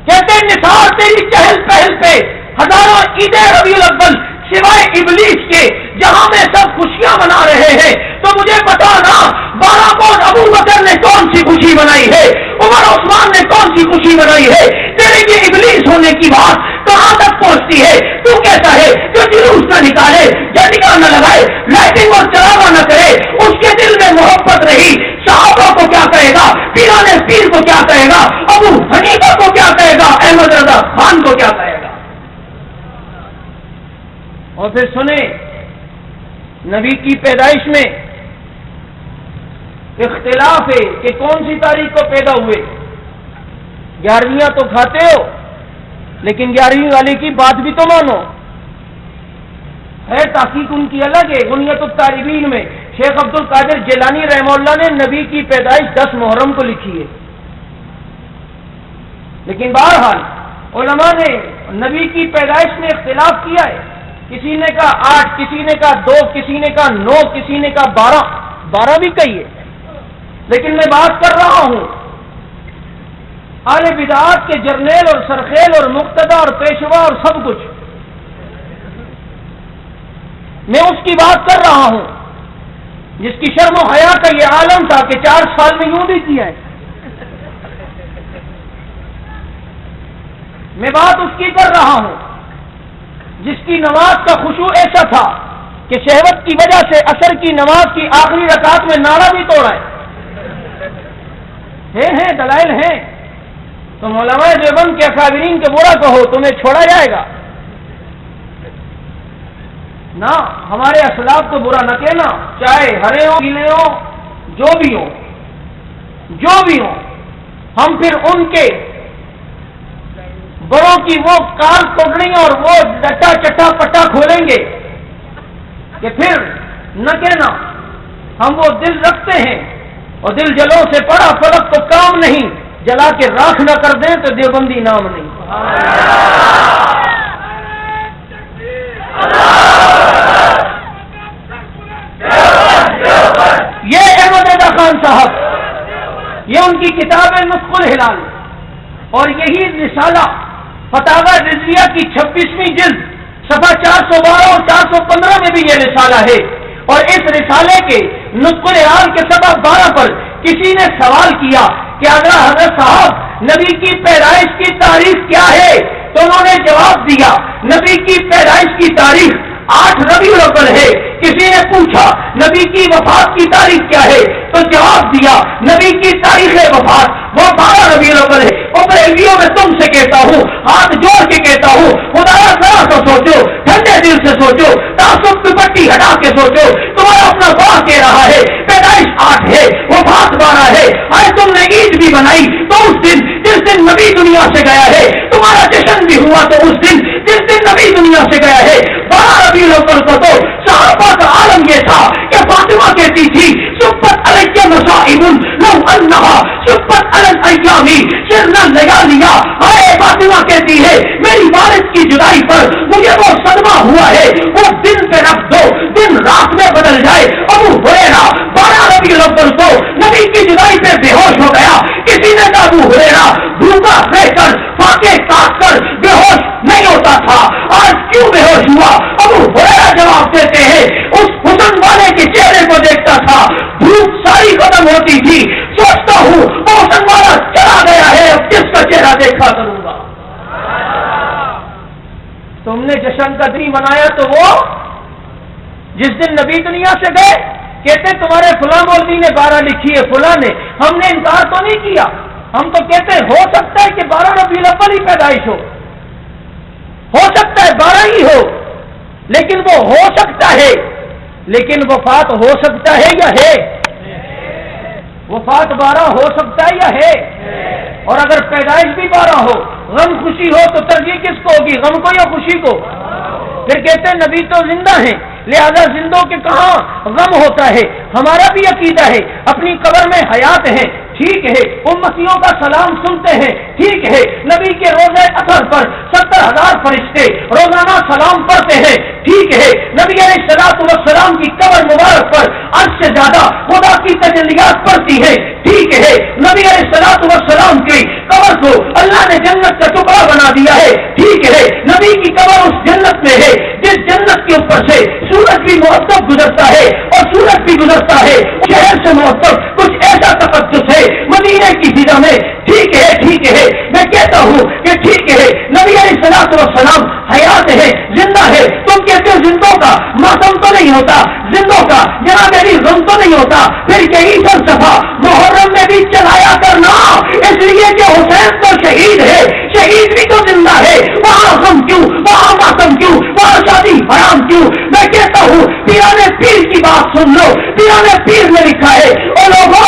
کہتے نثار تیری چہل پہل پہ ہزاروں عیدیں ربیع الاول سوائے ابلیس کے جہاں میں سب خوشیاں منا رہے ہیں. تو مجھے بتانا 12 کو ابو بکر نے کون سی خوشی منائی ہے؟ عمر عثمان نے کون سی خوشی منائی ہے؟ تیرے یہ ابلیس ہونے کی بات کہاں تک پہنچتی ہے؟ تو کہتا ہے جو جلوس نہ نکالے، جھنڈیاں نہ لگائے، لائٹنگ اور چراغاں نہ کرے، اس کے دل میں محبت رہی. صحابہ کو کیا کہے گا؟ پیران پیر کو کیا کہے گا؟ ابو حنیفہ کو کیا کہے گا؟ احمد رضا خان کو کیا کہے گا؟ اور پھر سنیں نبی کی پیدائش میں اختلاف ہے کہ کون سی تاریخ کو پیدا ہوئے. 11ویں تو کھاتے ہو لیکن 11ویں والے کی بات بھی تو مانو. ہے تحقیق ان کی الگ ہے. غنیت الطالبین میں شیخ عبد القادر جیلانی رحمہ اللہ نے نبی کی پیدائش 10 محرم کو لکھی ہے. لیکن بہرحال علماء نے نبی کی پیدائش میں اختلاف کیا ہے. کسی نے کہا 8، کسی نے کہا 2، کسی نے کہا 9، کسی نے کہا 12 بھی کہی ہے. لیکن میں بات کر رہا ہوں اہل بدعات کے جرنیل اور سرخیل اور مقتدا اور پیشوا اور سب کچھ. میں اس کی بات کر رہا ہوں جس کی شرم و حیا کا یہ عالم تھا کہ 4 سال میں یوں بھی کیا ہے. میں بات اس کی کر رہا ہوں جس کی نماز کا خشوع ایسا تھا کہ شہوت کی وجہ سے عصر کی نماز کی آخری رکعت میں نعرہ بھی توڑا ہے. ہیں دلائل ہیں. تم علماء دیوبند کے اکابرین کے برا کہو تمہیں چھوڑا جائے گا نہ. ہمارے اسلاف کو برا نہ کہنا, چاہے ہرے ہوں گیلے ہوں جو بھی ہوں. ہم پھر ان کے بڑوں کی وہ کار توڑنی اور وہ ڈٹا چٹا پٹا کھولیں گے کہ پھر نہ کہنا ہم وہ دل رکھتے ہیں اور دل جلوں سے پڑا فلک تو کام نہیں, جلا کے راکھ نہ کر دیں تو دیوبندی نام نہیں. یہ احمد رضا خان صاحب, یہ ان کی کتاب ہے نطق الہلال, اور یہی رسالہ فتاوی رضویہ کی 26ویں جلد صفحہ 412 اور 415 میں بھی یہ رسالہ ہے. اور اس رسالے کے نطق الہلال کے صفحہ 12 پر کسی نے سوال کیا کہ اگر حضرت صاحب نبی کی پیدائش کی تاریخ کیا ہے, تو انہوں نے جواب دیا نبی کی پیدائش کی تاریخ 8 ربیع الاول ہے. کسی نے پوچھا نبی کی وفات کی تاریخ کیا ہے, تو جواب دیا نبی کی تاریخ وفات وہ 12 ربیع الاول ہے. اور بریلویوں میں تم سے کہتا ہوں, ہاتھ جوڑ کے کہتا ہوں, خدا ذرا تو سوچو, ٹھنڈے دل سے سوچو, تعصب کی پٹی ہٹا کے سوچو. تمہارا اپنا باپ کہہ رہا ہے پیدائش 8 ہے, وفات 12 ہے. آج تم نے عید بھی بنائی تو اس دن جس دن نبی دنیا سے گیا ہے, تمہارا جشن بھی ہوا تو اس دن جس دن نبی دنیا سے گیا ہے. 12 ربیع الاول کو تو صحابہ کا عالم یہ تھا کہ فاطمہ کہتی تھی سبت علیہ مصائب لو انہا سبت علی الایام شرنا لیالیا. فاطمہ کہتی ہے میری والد کی جدائی پر مجھے وہ صدمہ ہوا ہے, وہ دن پہ رکھ دو, دن رات میں بدل جائے. ابو ہریرہ 12 ربیع الاول کو نبی کی جدائی پہ بے ہوش ہو گیا. کسی نے کہا ابو ہریرہ بھوکا رہ کر فاقے کاٹ کر بے ہوش نہیں ہوتا تھا, آج کیوں بے ہوش ہوا؟ ابو ہریرہ جواب دیتے ہیں اس حسن والے کے چہرے کو دیکھتا تھا, بھوک ساری ختم ہوتی تھی, سوچتا ہوں وہ حسن والا چلا گیا ہے, اب کس کا چہرہ دیکھا کروں گا. تم نے جشن کا دن منایا تو وہ جس دن نبی دنیا سے گئے, کہتے تمہارے فلاں مولوی نے 12 لکھی ہے, فلاں نے. ہم نے انکار تو نہیں کیا, ہم تو کہتے ہو سکتا ہے کہ 12 ربیع الاول ہی پیدائش ہو سکتا ہے 12 ہی ہو, لیکن وہ ہو سکتا ہے, لیکن وفات ہو سکتا ہے یا ہے؟ وفات 12 ہو سکتا ہے یا ہے؟ اور اگر پیدائش بھی 12 ہو, غم خوشی ہو تو ترجیح کس کو ہوگی, غم کو یا خوشی کو؟ پھر کہتے ہیں نبی تو زندہ ہیں, لہذا زندوں کے کہاں غم ہوتا ہے. ہمارا بھی عقیدہ ہے اپنی قبر میں حیات ہے, ٹھیک ہے, امتیوں کا سلام سنتے ہیں, ٹھیک ہے, نبی کے روزے اثر پر 70,000 فرشتے روزانہ سلام پڑھتے ہیں, ٹھیک ہے, نبی علیہ السلام کی قبر مبارک پر 8 سے زیادہ خدا کی تجلیات پڑتی ہے, ٹھیک ہے, نبی علیہ السلام کی قبر کو اللہ نے جنت کا ٹکڑا بنا دیا ہے, ٹھیک ہے, نبی کی قبر اس جنت میں ہے جس جنت کے اوپر سے سورج بھی مرتب گزرتا ہے اور سورج بھی گزرتا ہے, شہر سے مرتب کچھ ایسا تقدس ہے مدینے کی فضا میں, ٹھیک ہے, میں کہتا ہوں کہ ٹھیک ہے, نبی علیہ السلام حیات ہے, زندہ ہے. تم کہتے ہو زندوں کا ماتم تو نہیں ہوتا, زندوں کا جناب میری غم تو نہیں ہوتا, پھر یہی فلسفہ محرم میں بھی چلایا کرنا, اس لیے کہ حسین تو شہید ہے, شہید بھی تو زندہ ہے, وہاں غم کیوں, وہاں ماتم کیوں, وہاں شادی حرام کیوں. میں کہتا ہوں پیرانے پیر کی بات سن لو, پیرانے پیر نے لکھا ہے او لوگو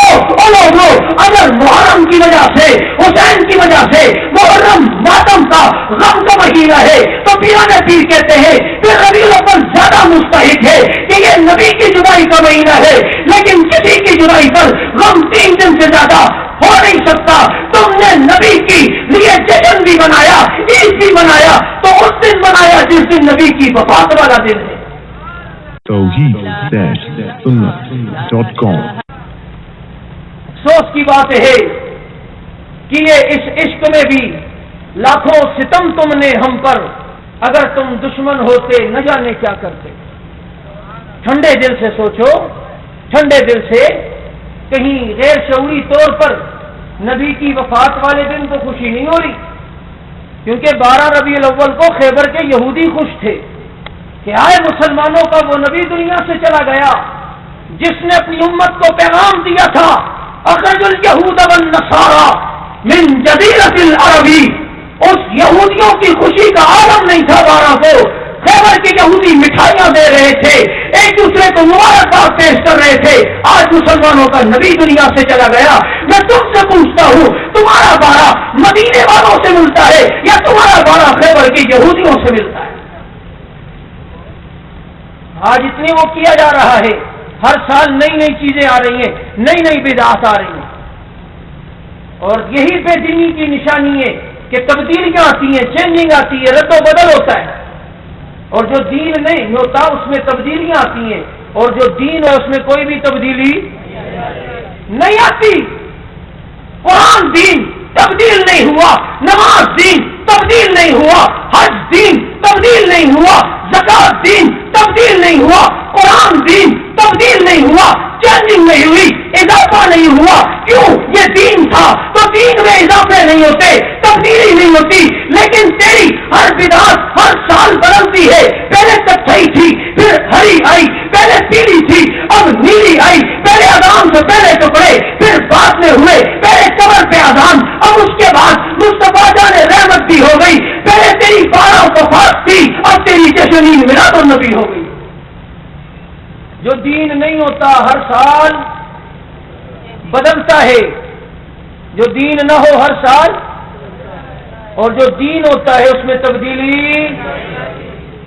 اگر محرم کی وجہ سے حسین کی وجہ سے محرم ماتم کا غم کا مہینہ ہے تو پیرانے پیر کہتے ہیں پھر ربیع الاول زیادہ مستحق ہے کہ یہ نبی کی جدائی کا مہینہ ہے, لیکن کسی کی جدائی پر غم 3 دن سے زیادہ ہو نہیں سکتا. تم نے نبی کی لیے جشن بھی منایا, عید بھی منایا, تو اس دن منایا جس دن نبی کی وفات والا دن ہے. توحید-sunnat.com افسوس کی بات ہے کیے اس عشق میں بھی لاکھوں ستم تم نے ہم پر، اگر تم دشمن ہوتے نہ جانے کیا کرتے۔ ٹھنڈے دل سے سوچو، ٹھنڈے دل سے، کہیں غیر شعوری طور پر نبی کی وفات والے دن تو خوشی نہیں ہو رہی، کیونکہ 12 ربیع الاول کو خیبر کے یہودی خوش تھے کہ آئے مسلمانوں کا وہ نبی دنیا سے چلا گیا جس نے اپنی امت کو پیغام دیا تھا، اخرج الیہود والنصارى من جزیرۃ العرب۔ اس یہودیوں کی خوشی کا عالم نہیں تھا 12 کو، خیبر کے یہودی مٹھائیاں دے رہے تھے، ایک دوسرے کو مبارکباد پیش کر رہے تھے، آج مسلمانوں کا نبی دنیا سے چلا گیا۔ میں تم سے پوچھتا ہوں، تمہارا 12 مدینے والوں سے ملتا ہے یا تمہارا 12 خیبر کے یہودیوں سے ملتا ہے؟ آج اتنی وہ کیا جا رہا ہے، ہر سال نئی نئی چیزیں آ رہی ہیں، نئی نئی بدعات آ رہی ہیں، اور یہی بے دینی کی نشانی ہے کہ تبدیلیاں آتی ہیں، چینجنگ آتی ہے، رد و بدل ہوتا ہے، اور جو دین نہیں ہوتا اس میں تبدیلیاں آتی ہیں، اور جو دین ہے اس میں کوئی بھی تبدیلی نہیں آتی۔ قرآن دین تبدیل نہیں ہوا، نماز دین تبدیل نہیں ہوا، حج دین تبدیل نہیں ہوا، زکات دین تبدیل نہیں ہوا، قرآن دین تبدیل نہیں ہوا، چینجنگ نہیں ہوئی، اضافہ نہیں ہوا۔ کیوں؟ یہ دین تھا تو دین میں اضافے نہیں ہوتے، تبدیلی نہیں ہوتی، لیکن تیری ہر بدعت ہر سال بدلتی ہے۔ پہلے کتھئی تھی، پھر ہری آئی، پہلے پیلی تھی، اب نیلی آئی، پہلے اذان سے پہلے ٹکڑے، پھر بعد میں ہوئے، پہلے قبر پہ اذان، اب اس کے بعد مصطفیٰ جان رحمت بھی ہو گئی، پہلے تیری 12 وفات تھی، اب تیری جشن میلاد النبی ہو گئی۔ جو دین نہیں ہوتا ہر سال بدلتا ہے، جو دین نہ ہو ہر سال، اور جو دین ہوتا ہے اس میں تبدیلی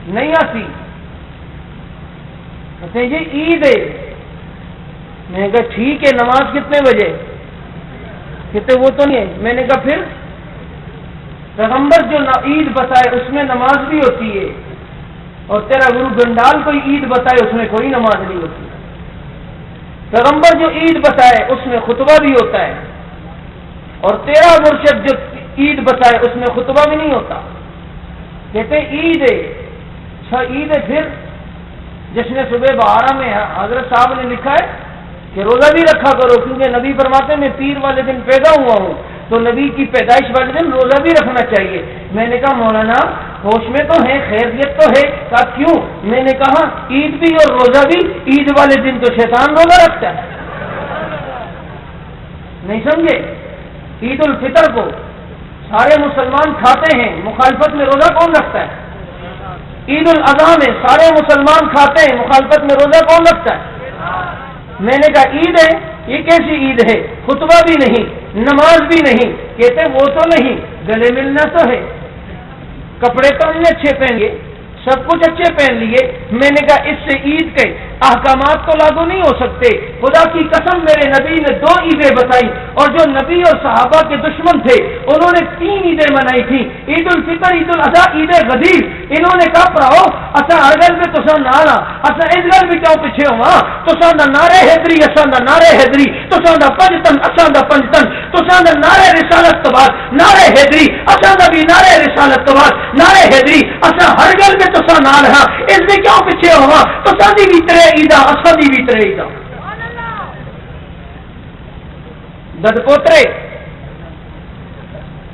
نہیں آتی۔ کہتے ہیں یہ عید ہے، میں نے کہا ٹھیک ہے، نماز کتنے بجے؟ کہتے وہ تو نہیں ہے۔ میں نے کہا پھر پیغمبر جو عید بتائے اس میں نماز بھی ہوتی ہے، اور تیرا گرو گنڈال کوئی عید بتائے اس میں کوئی نماز نہیں ہوتی۔ پیغمبر جو عید بتائے اس میں خطبہ بھی ہوتا ہے، اور تیرا مرشد جو عید بتائے اس میں خطبہ بھی نہیں ہوتا۔ کہتے عید ہے، اچھا عید ہے پھر جشن صبح بہارا میں حضرت صاحب نے لکھا ہے کہ روزہ بھی رکھا کرو، کیونکہ نبی فرماتے ہیں میں پیر والے دن پیدا ہوا ہوں، تو نبی کی پیدائش والے دن روزہ بھی رکھنا چاہیے۔ میں نے کہا مولانا ہوش میں تو ہے، خیریت تو ہے؟ کہا کیوں؟ میں نے کہا عید بھی اور روزہ بھی، عید والے دن تو شیطان روزہ رکھتا ہے، نہیں سمجھے؟ عید الفطر کو سارے مسلمان کھاتے ہیں، مخالفت میں روزہ کون رکھتا ہے؟ عید الاضحیٰ میں سارے مسلمان کھاتے ہیں، مخالفت میں روزہ کون رکھتا ہے؟ میں نے کہا عید ہے، یہ کیسی عید ہے؟ خطبہ بھی نہیں، نماز بھی نہیں۔ کہتے وہ تو نہیں، گلے ملنا تو ہے، کپڑے تو ہم نے اچھے پہن لیے، سب کچھ اچھے پہن لیے۔ میں نے کہا اس سے عید کے احکامات تو لاگو نہیں ہو سکتے۔ خدا کی قسم میرے نبی نے 2 عیدیں بتائی، اور جو نبی اور صحابہ کے دشمن تھے انہوں نے 3 عیدیں منائی تھی، عید الفطر، عید الاضحیٰ، عید غدیر۔ انہوں نے کہا پڑھو اصا ہر گل میں تو نہ اصا اس گل بھی کیوں پیچھے ہوا، تو نعرے حیدری اصا نعرے حیدری، تو پنجتن اصا پنجتن، تو نعرے رسالت تو بعد نعرے حیدری، اصا بھی نعرے رسالت تو بعد نعرے حیدری، اصا ہر گل میں تو نہ رہا، اس میں کیوں پیچھے ہوا، تو سادی بھی ترے عیدا اصا بھی ترے عیدا۔ دد پوترے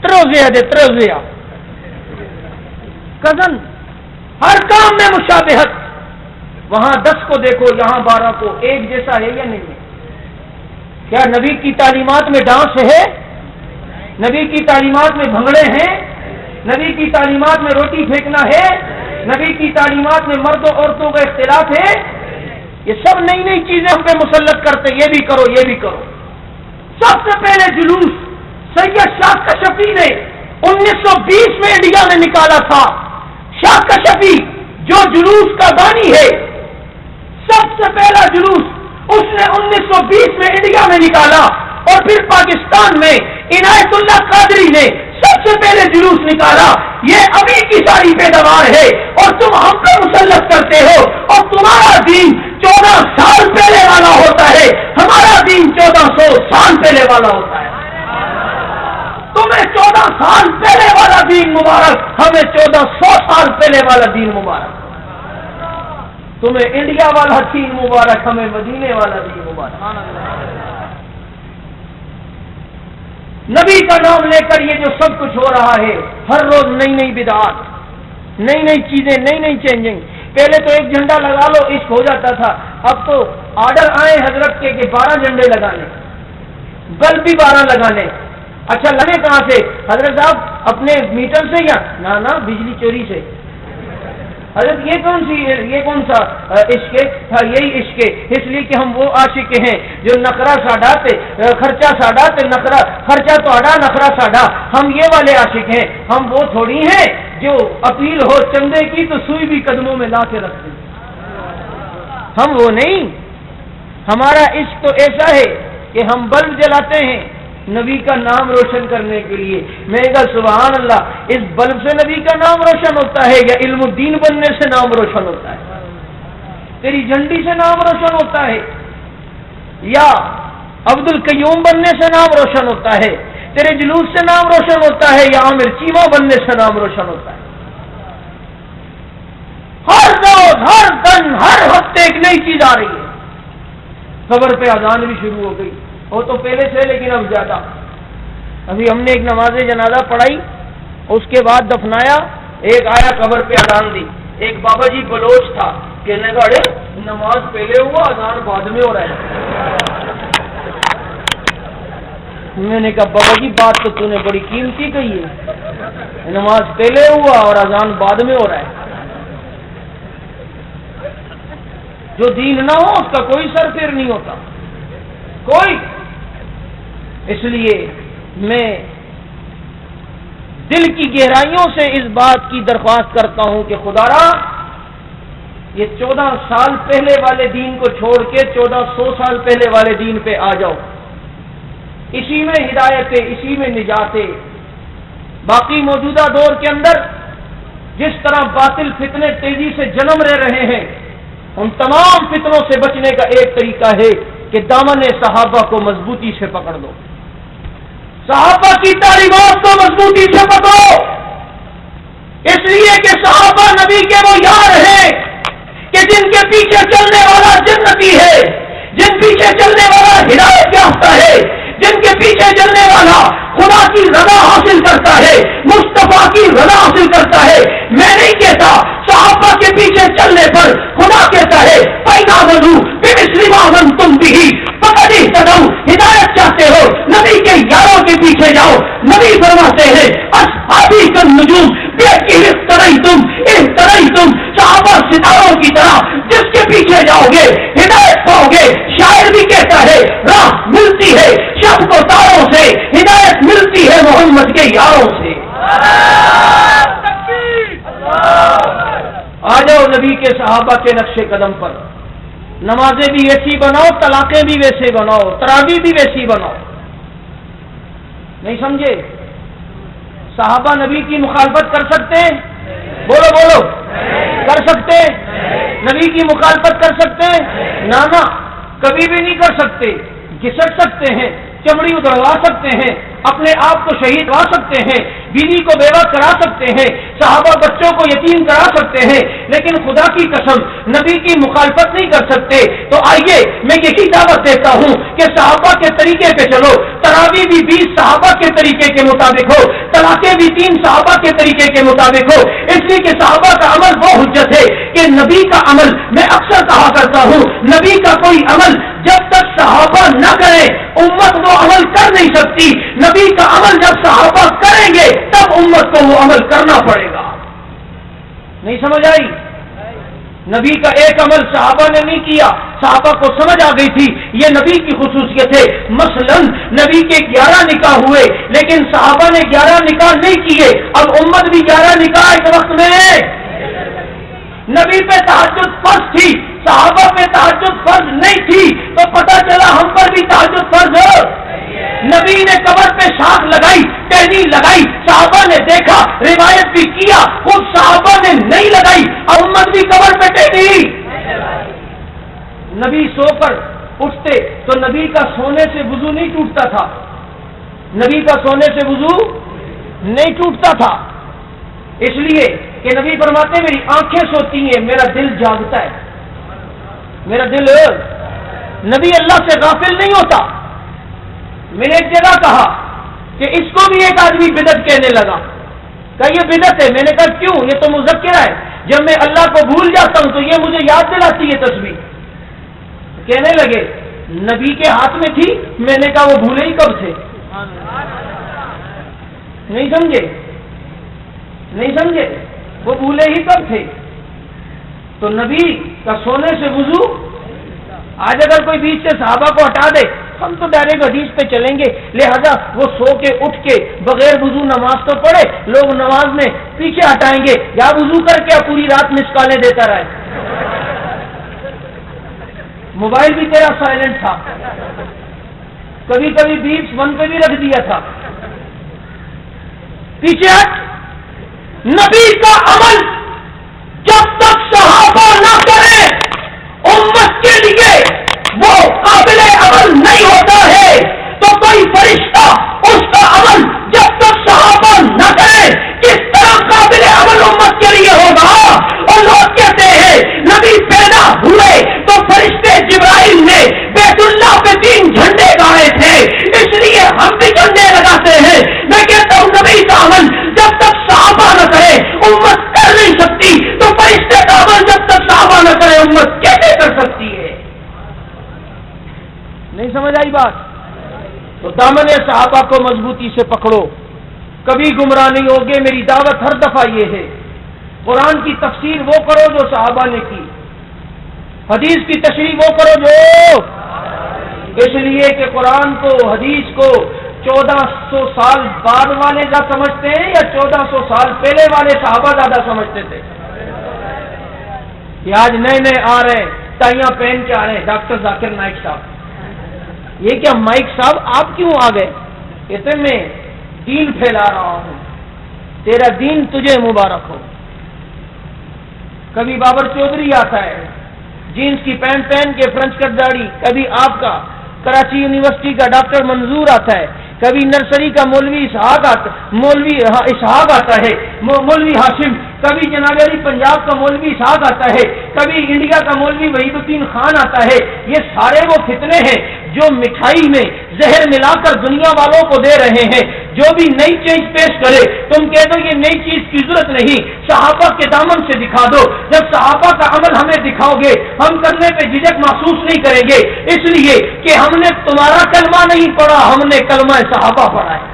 تروزیا دے تروزیا کزن، ہر کام میں مشابہت، وہاں 10 کو دیکھو یہاں 12 کو، ایک جیسا ہے یا نہیں ہے؟ کیا نبی کی تعلیمات میں ڈانس ہے؟ نبی کی تعلیمات میں بھنگڑے ہیں؟ نبی کی تعلیمات میں روٹی پھینکنا ہے؟ نبی کی تعلیمات میں مرد و عورتوں کا اختلاف ہے؟ یہ سب نئی نئی چیزیں ہم پہ مسلط کرتے، یہ بھی کرو یہ بھی کرو۔ سب سے پہلے جلوس سید شاہ کشفی نے 1920 میں انڈیا میں نکالا تھا۔ شاہ کشفی جو جلوس کا بانی ہے، سب سے پہلا جلوس اس نے 1920 میں انڈیا میں نکالا، اور پھر پاکستان میں عنایت اللہ قادری نے سب سے پہلے جلوس نکالا۔ یہ ابھی کی ساری پیداوار ہے، اور تم ہم پر مسلط کرتے ہو، اور تمہارا دین 14 سال پہلے والا ہوتا ہے، ہمارا دین 1400 سال پہلے والا ہوتا ہے۔ سال پہلے والا دین مبارک، ہمیں 1400 سال پہلے والا دین مبارک، تمہیں انڈیا والا دین مبارک، ہمیں مدینے والا دین مبارک۔ نبی کا نام لے کر یہ جو سب کچھ ہو رہا ہے، ہر روز نئی نئی بدعات، نئی نئی چیزیں، نئی نئی چینجنگ۔ پہلے تو ایک جھنڈا لگا لو عشق ہو جاتا تھا، اب تو آرڈر آئے حضرت کے کہ 12 جھنڈے لگانے، بلب بھی 12 لگانے۔ اچھا لگے کہاں سے حضرت صاحب؟ اپنے میٹر سے یا نہ بجلی چوری سے؟ حضرت یہ کون سا عشق ہے؟ ہاں یہی عشق ہے، اس لیے کہ ہم وہ عاشق ہیں جو نخرا ساڈا تے خرچہ ساڈا تے نخرا، خرچہ تو اڈا نخرا ساڈا، ہم یہ والے عاشق ہیں۔ ہم وہ تھوڑی ہیں جو اپیل ہو چندے کی تو سوئی بھی قدموں میں لا کے رکھتے ہیں، ہم وہ نہیں۔ ہمارا عشق تو ایسا ہے کہ ہم بلب جلاتے ہیں نبی کا نام روشن کرنے کے لیے۔ میں کہا سبحان اللہ، اس بلب سے نبی کا نام روشن ہوتا ہے یا علم الدین بننے سے نام روشن ہوتا ہے؟ تیری جھنڈی سے نام روشن ہوتا ہے یا عبد القیوم بننے سے نام روشن ہوتا ہے؟ تیرے جلوس سے نام روشن ہوتا ہے یا عامر چیمہ بننے سے نام روشن ہوتا ہے؟ ہر روز، ہر دن، ہر ہفتے ایک نئی چیز آ رہی ہے۔ قبر پہ اذان بھی شروع ہو گئی، وہ تو پہلے سے لیکن اب زیادہ۔ ابھی ہم نے ایک نماز جنازہ پڑھائی، اس کے بعد دفنایا، ایک آیا قبر پہ اذان دی، ایک بابا جی بلوچ تھا، کہنے کا ارے نماز پہلے ہوا اذان بعد میں ہو رہا ہے۔ میں نے کہا بابا جی بات تو نے بڑی قیمتی کہی ہے، نماز پہلے ہوا اور اذان بعد میں ہو رہا ہے۔ جو دین نہ ہو اس کا کوئی سر پھر نہیں ہوتا، کوئی۔ اس لیے میں دل کی گہرائیوں سے اس بات کی درخواست کرتا ہوں کہ خدا را یہ 14 سال پہلے والے دین کو چھوڑ کے 1400 سال پہلے والے دین پہ آ جاؤ، اسی میں ہدایت ہے، اسی میں نجات ہے۔ باقی موجودہ دور کے اندر جس طرح باطل فتنے تیزی سے جنم لے رہے ہیں، ان تمام فتنوں سے بچنے کا ایک طریقہ ہے کہ دامن صحابہ کو مضبوطی سے پکڑ دو، صحابہ کی تعلیمات کو مضبوطی سے پکڑو، اس لیے کہ صحابہ نبی کے وہ یار ہیں کہ جن کے پیچھے چلنے والا جنتی ہے، جن پیچھے چلنے والا ہدایت یافتہ ہے، جن کے پیچھے چلنے والا خدا کی رضا حاصل کرتا ہے، مصطفیٰ کی رضا حاصل کرتا ہے۔ میں نہیں کہتا صحابہ کے پیچھے چلنے پر خدا کہتا ہے پیدا بنو بمثل ما انتم به فقد اهتدوا، ہدایت چاہتے ہو نبی کے یاروں کے پیچھے جاؤ۔ نبی فرماتے ہیں اصحابی کالنجوم اہتدیتم، صحابہ ستاروں کی طرح جس کے پیچھے جاؤ گے ہدایت پاؤ گے۔ شاعر بھی کہتا ہے راہ ملتی ہے شب کو تاروں سے، ہدایت ملتی ہے محمد کے یاروں سے۔ آ جاؤ نبی کے صحابہ کے نقش قدم پر، نمازیں بھی ویسی بناؤ، طلاقیں بھی ویسے بناؤ، تراویح بھی ویسی بناؤ۔ نہیں سمجھے؟ صحابہ نبی کی مخالفت کر سکتے ہیں؟ بولو بولو، کر سکتے ہیں؟ نبی کی مخالفت کر سکتے ہیں؟ نہ کبھی بھی نہیں کر سکتے۔ گھسٹ سکتے ہیں، چمڑی ادھڑوا سکتے ہیں، اپنے آپ کو شہید کرا سکتے ہیں، بیوی کو بیوہ کرا سکتے ہیں، صحابہ بچوں کو یتیم کرا سکتے ہیں، لیکن خدا کی قسم نبی کی مخالفت نہیں کر سکتے۔ تو آئیے میں یہی دعوت دیتا ہوں کہ صحابہ کے طریقے پہ چلو، تراویح بھی 20 صحابہ کے طریقے کے مطابق ہو، طلاقیں بھی 3 صحابہ کے طریقے کے مطابق ہو، اس لیے کہ صحابہ کا عمل وہ حجت ہے کہ نبی کا عمل، میں اکثر کہا کرتا ہوں نبی کا کوئی عمل جب تک صحابہ نہ کرے امت وہ عمل کر نہیں سکتی، نبی کا عمل جب صحابہ کریں گے تب امت کو وہ عمل کرنا پڑے گا۔ نہیں سمجھ آئی؟ نبی کا ایک عمل صحابہ نے نہیں کیا، صحابہ کو سمجھ آ گئی تھی یہ نبی کی خصوصیت ہے۔ مثلا نبی کے 11 نکاح ہوئے لیکن صحابہ نے 11 نکاح نہیں کیے، اب امت بھی 11 نکاح ایک وقت میں ہے۔ نبی پہ تہجد فرض تھی، صحابہ پہ تہجد فرض نہیں تھی، تو پتہ چلا ہم پر بھی تہجد فرض ہے۔ نبی نے قبر پہ شاخ لگائی، ٹہنی لگائی، صحابہ نے دیکھا، روایت بھی کیا، خود صحابہ نے نہیں لگائی، اور امت بھی قبر پہ ٹہنی۔ نبی سو کر اٹھتے تو نبی کا سونے سے وضو نہیں ٹوٹتا تھا، نبی کا سونے سے وضو نہیں ٹوٹتا تھا، اس لیے کہ نبی فرماتے میری آنکھیں سوتی ہیں، میرا دل جاگتا ہے، میرا دل، نبی اللہ سے غافل نہیں ہوتا۔ میں نے ایک جگہ کہا کہ اس کو بھی ایک آدمی بدعت کہنے لگا، کہ یہ بدعت ہے۔ میں نے کہا کیوں؟ یہ تو مذکرہ ہے، جب میں اللہ کو بھول جاتا ہوں تو یہ مجھے یاد دلاتی ہے تسبیح۔ کہنے لگے نبی کے ہاتھ میں تھی۔ میں نے کہا وہ بھولے ہی کب تھے؟ نہیں سمجھے؟ نہیں سمجھے؟ وہ بھولے ہی کب تھے؟ تو نبی کا سونے سے وضو، آج اگر کوئی بیچ سے صحابہ کو ہٹا دے، ہم تو ڈائریکٹ حدیث پہ چلیں گے، لہذا وہ سو کے اٹھ کے بغیر وضو نماز تو پڑھے، لوگ نماز میں پیچھے ہٹائیں گے، یا وضو کر کے پوری رات مس کالیں دیتا رہے۔ موبائل بھی تیرا سائلنٹ تھا، کبھی کبھی بیپس بند پہ بھی رکھ دیا تھا۔ پیچھے ہٹ۔ نبی کا عمل جب تک صحابہ نہ کریں امت کے لیے وہ قابل عمل نہیں ہوتا ہے، تو کوئی فرشتہ اس کا عمل جب تک صحابہ نہ کریں کس طرح قابل عمل امت کے لیے ہوگا؟ اور لوگ کہتے ہیں نبی پیدا ہوئے تو فرشتے جبرائیل نے بیت اللہ پہ 3 جھنڈے گاڑے تھے، اس لیے ہم بھی جھنڈے لگاتے ہیں۔ میں کہتا ہوں نبی کا عمل جب تک صحابہ نہ کرے امت کر نہیں سکتی، تو فرشتے کا عمل جب تک صحابہ نہ کرے امت کیسے کر سکتی ہے؟ نہیں سمجھ آئی بات؟ تو دامن صحابہ کو مضبوطی سے پکڑو، کبھی گمراہ نہیں ہوگے۔ میری دعوت ہر دفعہ یہ ہے، قرآن کی تفسیر وہ کرو جو صحابہ نے کی، حدیث کی تشریح وہ کرو جو، اس لیے کہ قرآن کو حدیث کو 1400 سال بعد والے زیادہ سمجھتے ہیں یا 1400 سال پہلے والے صحابہ زیادہ سمجھتے تھے؟ یہ آج نئے نئے آ رہے ہیں، ٹائیاں پہن کے آ رہے ہیں، ڈاکٹر ذاکر نائک صاحب۔ یہ کیا مائک صاحب آپ کیوں آ گئے؟ کہتے میں دین پھیلا رہا ہوں، تیرا دین تجھے مبارک ہو۔ کبھی بابر چودھری آتا ہے جینس کی پینٹ پہن کے، فرنچ کٹ داڑھی، کبھی آپ کا کراچی یونیورسٹی کا ڈاکٹر منظور آتا ہے، کبھی نرسری کا مولوی اسحاق آتا ہے، مولوی ہاشم، کبھی جناب علی پنجاب کا مولوی اسحاق آتا ہے، کبھی انڈیا کا مولوی وحید الدین خان آتا ہے۔ یہ سارے وہ فتنے ہیں جو مٹھائی میں زہر ملا کر دنیا والوں کو دے رہے ہیں۔ جو بھی نئی چیز پیش کرے تم کہہ دو یہ نئی چیز کی ضرورت نہیں، صحابہ کے دامن سے دکھا دو۔ جب صحابہ کا عمل ہمیں دکھاؤ گے ہم کرنے پہ جھجک محسوس نہیں کریں گے، اس لیے کہ ہم نے تمہارا کلمہ نہیں پڑھا، ہم نے کلمہ صحابہ پڑھا ہے۔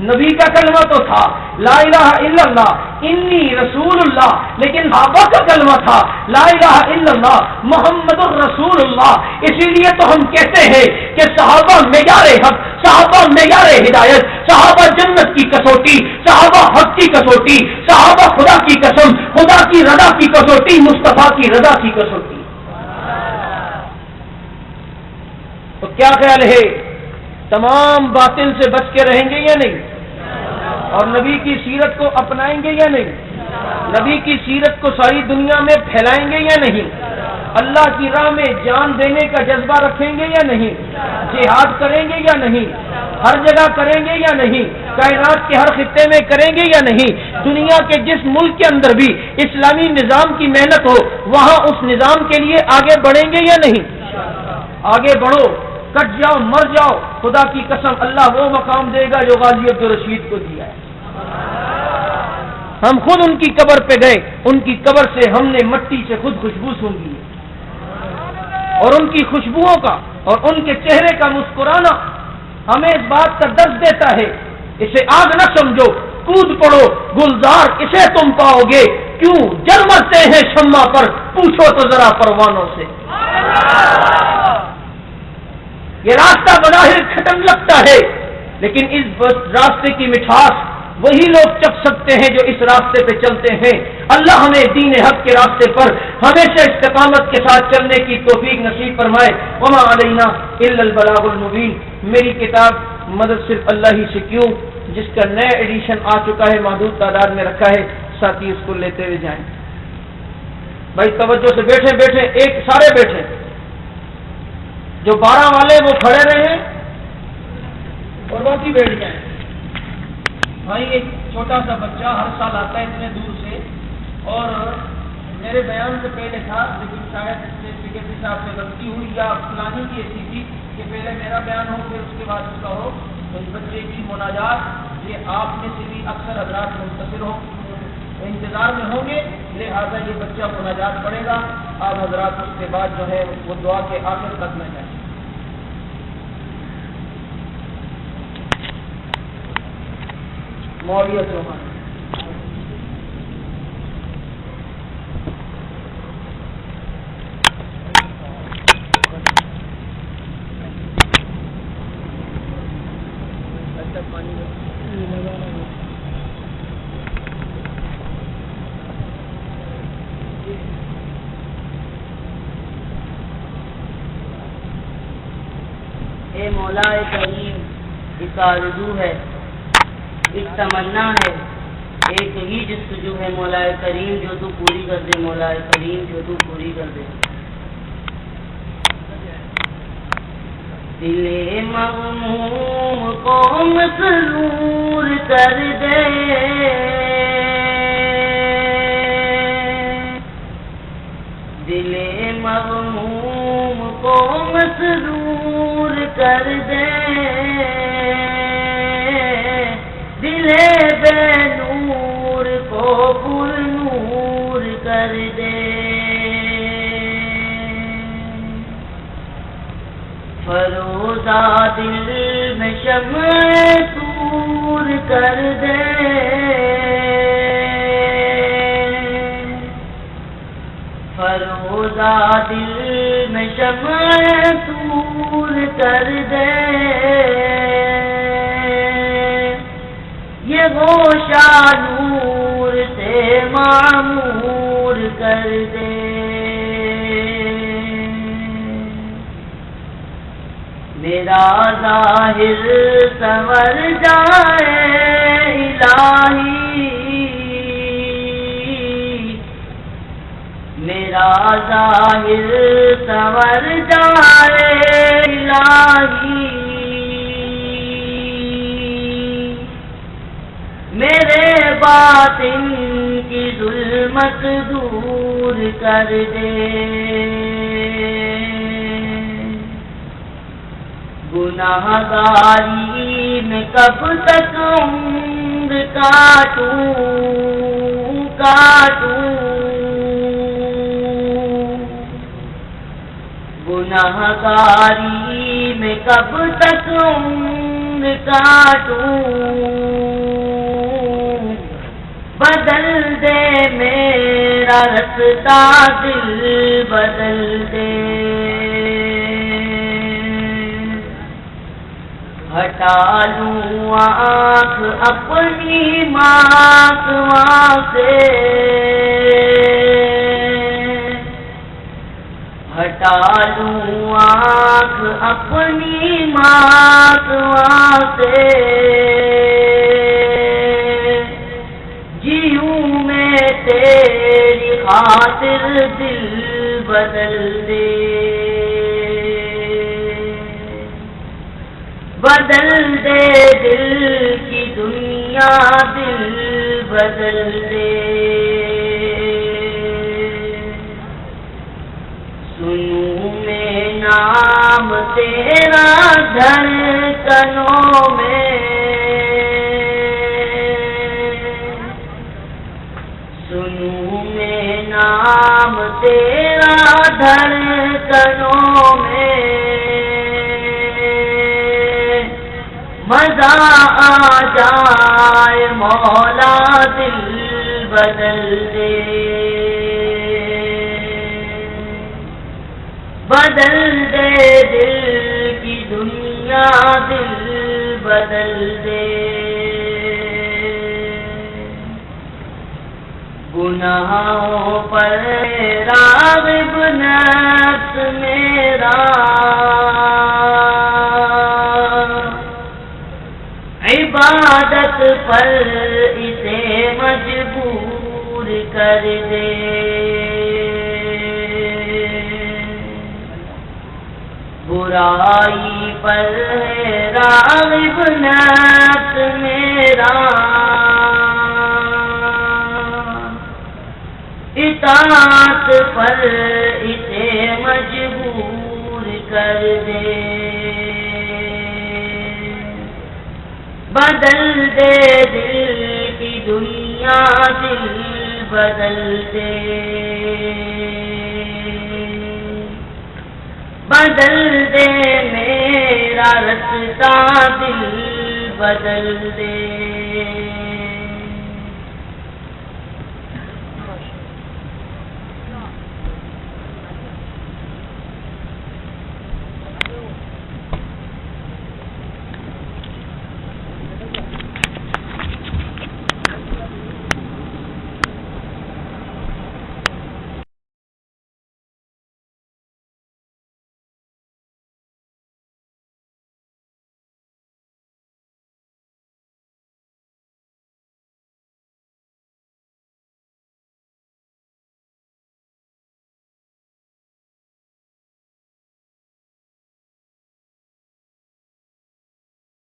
نبی کا کلمہ تو تھا لا الہ الا اللہ انی رسول اللہ، لیکن صحابہ کا کلمہ تھا لا الہ الا اللہ محمد الرسول اللہ۔ اسی لیے تو ہم کہتے ہیں کہ صحابہ معیار حق، صحابہ معیار ہدایت، صحابہ جنت کی کسوٹی، صحابہ حق کی کسوٹی، صحابہ خدا کی قسم، خدا کی رضا کی کسوٹی، مصطفیٰ کی رضا کی کسوٹی۔ تو کیا خیال ہے، تمام باطل سے بچ کے رہیں گے یا نہیں؟ اور نبی کی سیرت کو اپنائیں گے یا نہیں؟ نبی کی سیرت کو ساری دنیا میں پھیلائیں گے یا نہیں؟ اللہ کی راہ میں جان دینے کا جذبہ رکھیں گے یا نہیں؟ جہاد کریں گے یا نہیں؟ ہر جگہ کریں گے یا نہیں؟ کائنات کے ہر خطے میں کریں گے یا نہیں؟ دنیا کے جس ملک کے اندر بھی اسلامی نظام کی محنت ہو وہاں اس نظام کے لیے آگے بڑھیں گے یا نہیں؟ آگے بڑھو، کٹ جاؤ، مر جاؤ، خدا کی قسم اللہ وہ مقام دے گا جو غازی عبدالرشید کو دیا ہے۔ ہم خود ان کی قبر پہ گئے، ان کی قبر سے ہم نے مٹی سے خود خوشبو سونگی ہے، اور ان کی خوشبوؤں کا اور ان کے چہرے کا مسکرانا ہمیں اس بات کا درس دیتا ہے، اسے آگ نہ سمجھو، کود پڑو، گلزار اسے تم پاؤ گے، کیوں جل مرتے ہیں شمع پر، پوچھو تو ذرا پروانوں سے۔ یہ راستہ بظاہر کھٹن لگتا ہے، لیکن اس راستے کی مٹھاس وہی لوگ چکھ سکتے ہیں جو اس راستے پہ چلتے ہیں۔ اللہ ہمیں دین حق کے راستے پر ہمیشہ استقامت کے ساتھ چلنے کی توفیق نصیب فرمائے۔ وما علینا الا البلاغ المبین۔ میری کتاب مدد صرف اللہ ہی سے کیوں، جس کا نیا ایڈیشن آ چکا ہے، محدود تعداد میں رکھا ہے، ساتھی اس کو لیتے ہوئے جائیں۔ بھائی توجہ سے بیٹھے بیٹھے، ایک سارے بیٹھے، جو 12 والے وہ کھڑے رہے اور باقی بیٹھ جائیں۔ بھائی ایک چھوٹا سا بچہ ہر سال آتا ہے اتنے دور سے، اور میرے بیان سے پہلے تھا لیکن شاید سیکرٹری صاحب سے غلطی ہوئی یا پلانی کی ایسی تھی کہ پہلے میرا بیان ہو پھر اس کے بعد اس کا ہو، تو اس بچے کی مناجات یہ آپ میں سے بھی اکثر حضرات منتظر ہو انتظار میں ہوں گے، لہٰذا یہ بچہ مناجات پڑھے گا، آپ حضرات اس کے بعد جو ہے وہ دعا کے آخر تک میں جائیں۔ مولیت روحان اے مولا کریم، ایک آرزو ہے، ایک تمنا ہے، ایک ہی جستجو ہے مولا کریم جو تو پوری کر دے، مولا کریم جو تو پوری کر دے۔ دل مغموم کو مسرور کر دے، دل مغموم کو مسرور کر دے، دل بے نور کو پر نور کر دے، فروزہ دل میں شمع سور کر دے، فروزہ دل میں شمع سور کر دے، یہ گوشہ نور سے معمور کر دے، میرا ظاہر سنور جائے الہی، میرا ظاہر سنور جائے الہی، میرے باطن کی ظلمت دور کر دے، گناہ گاری میں کب تک عمر کاٹوں گناہ گاری میں کب تک عمر کاٹوں، بدل دے میرا رستہ دل بدل دے، ہٹا لوں آنکھ اپنی ماتواں سے، ہٹا لوں آنکھ اپنی ماتواں سے، جیوں میں تیری خاطر دل بدل دے، بدل دے دل کی دنیا دل بدل دے، سنوں میں نام تیرا دھڑکنوں میں، سنوں میں نام تیرا دھڑکنوں میں، مزہ آ جائے مولا دل بدل دے، بدل دے دل کی دنیا دل بدل دے، گناہوں پر راغب نفس میرا، عبادت پر اسے مجبور کر دے، برائی پر ہے راغب نفس میرا اطاعت پر اسے مجبور کر دے بدل دے دل کی دنیا دل بدل دے بدل دے میرا رستہ دل بدل دے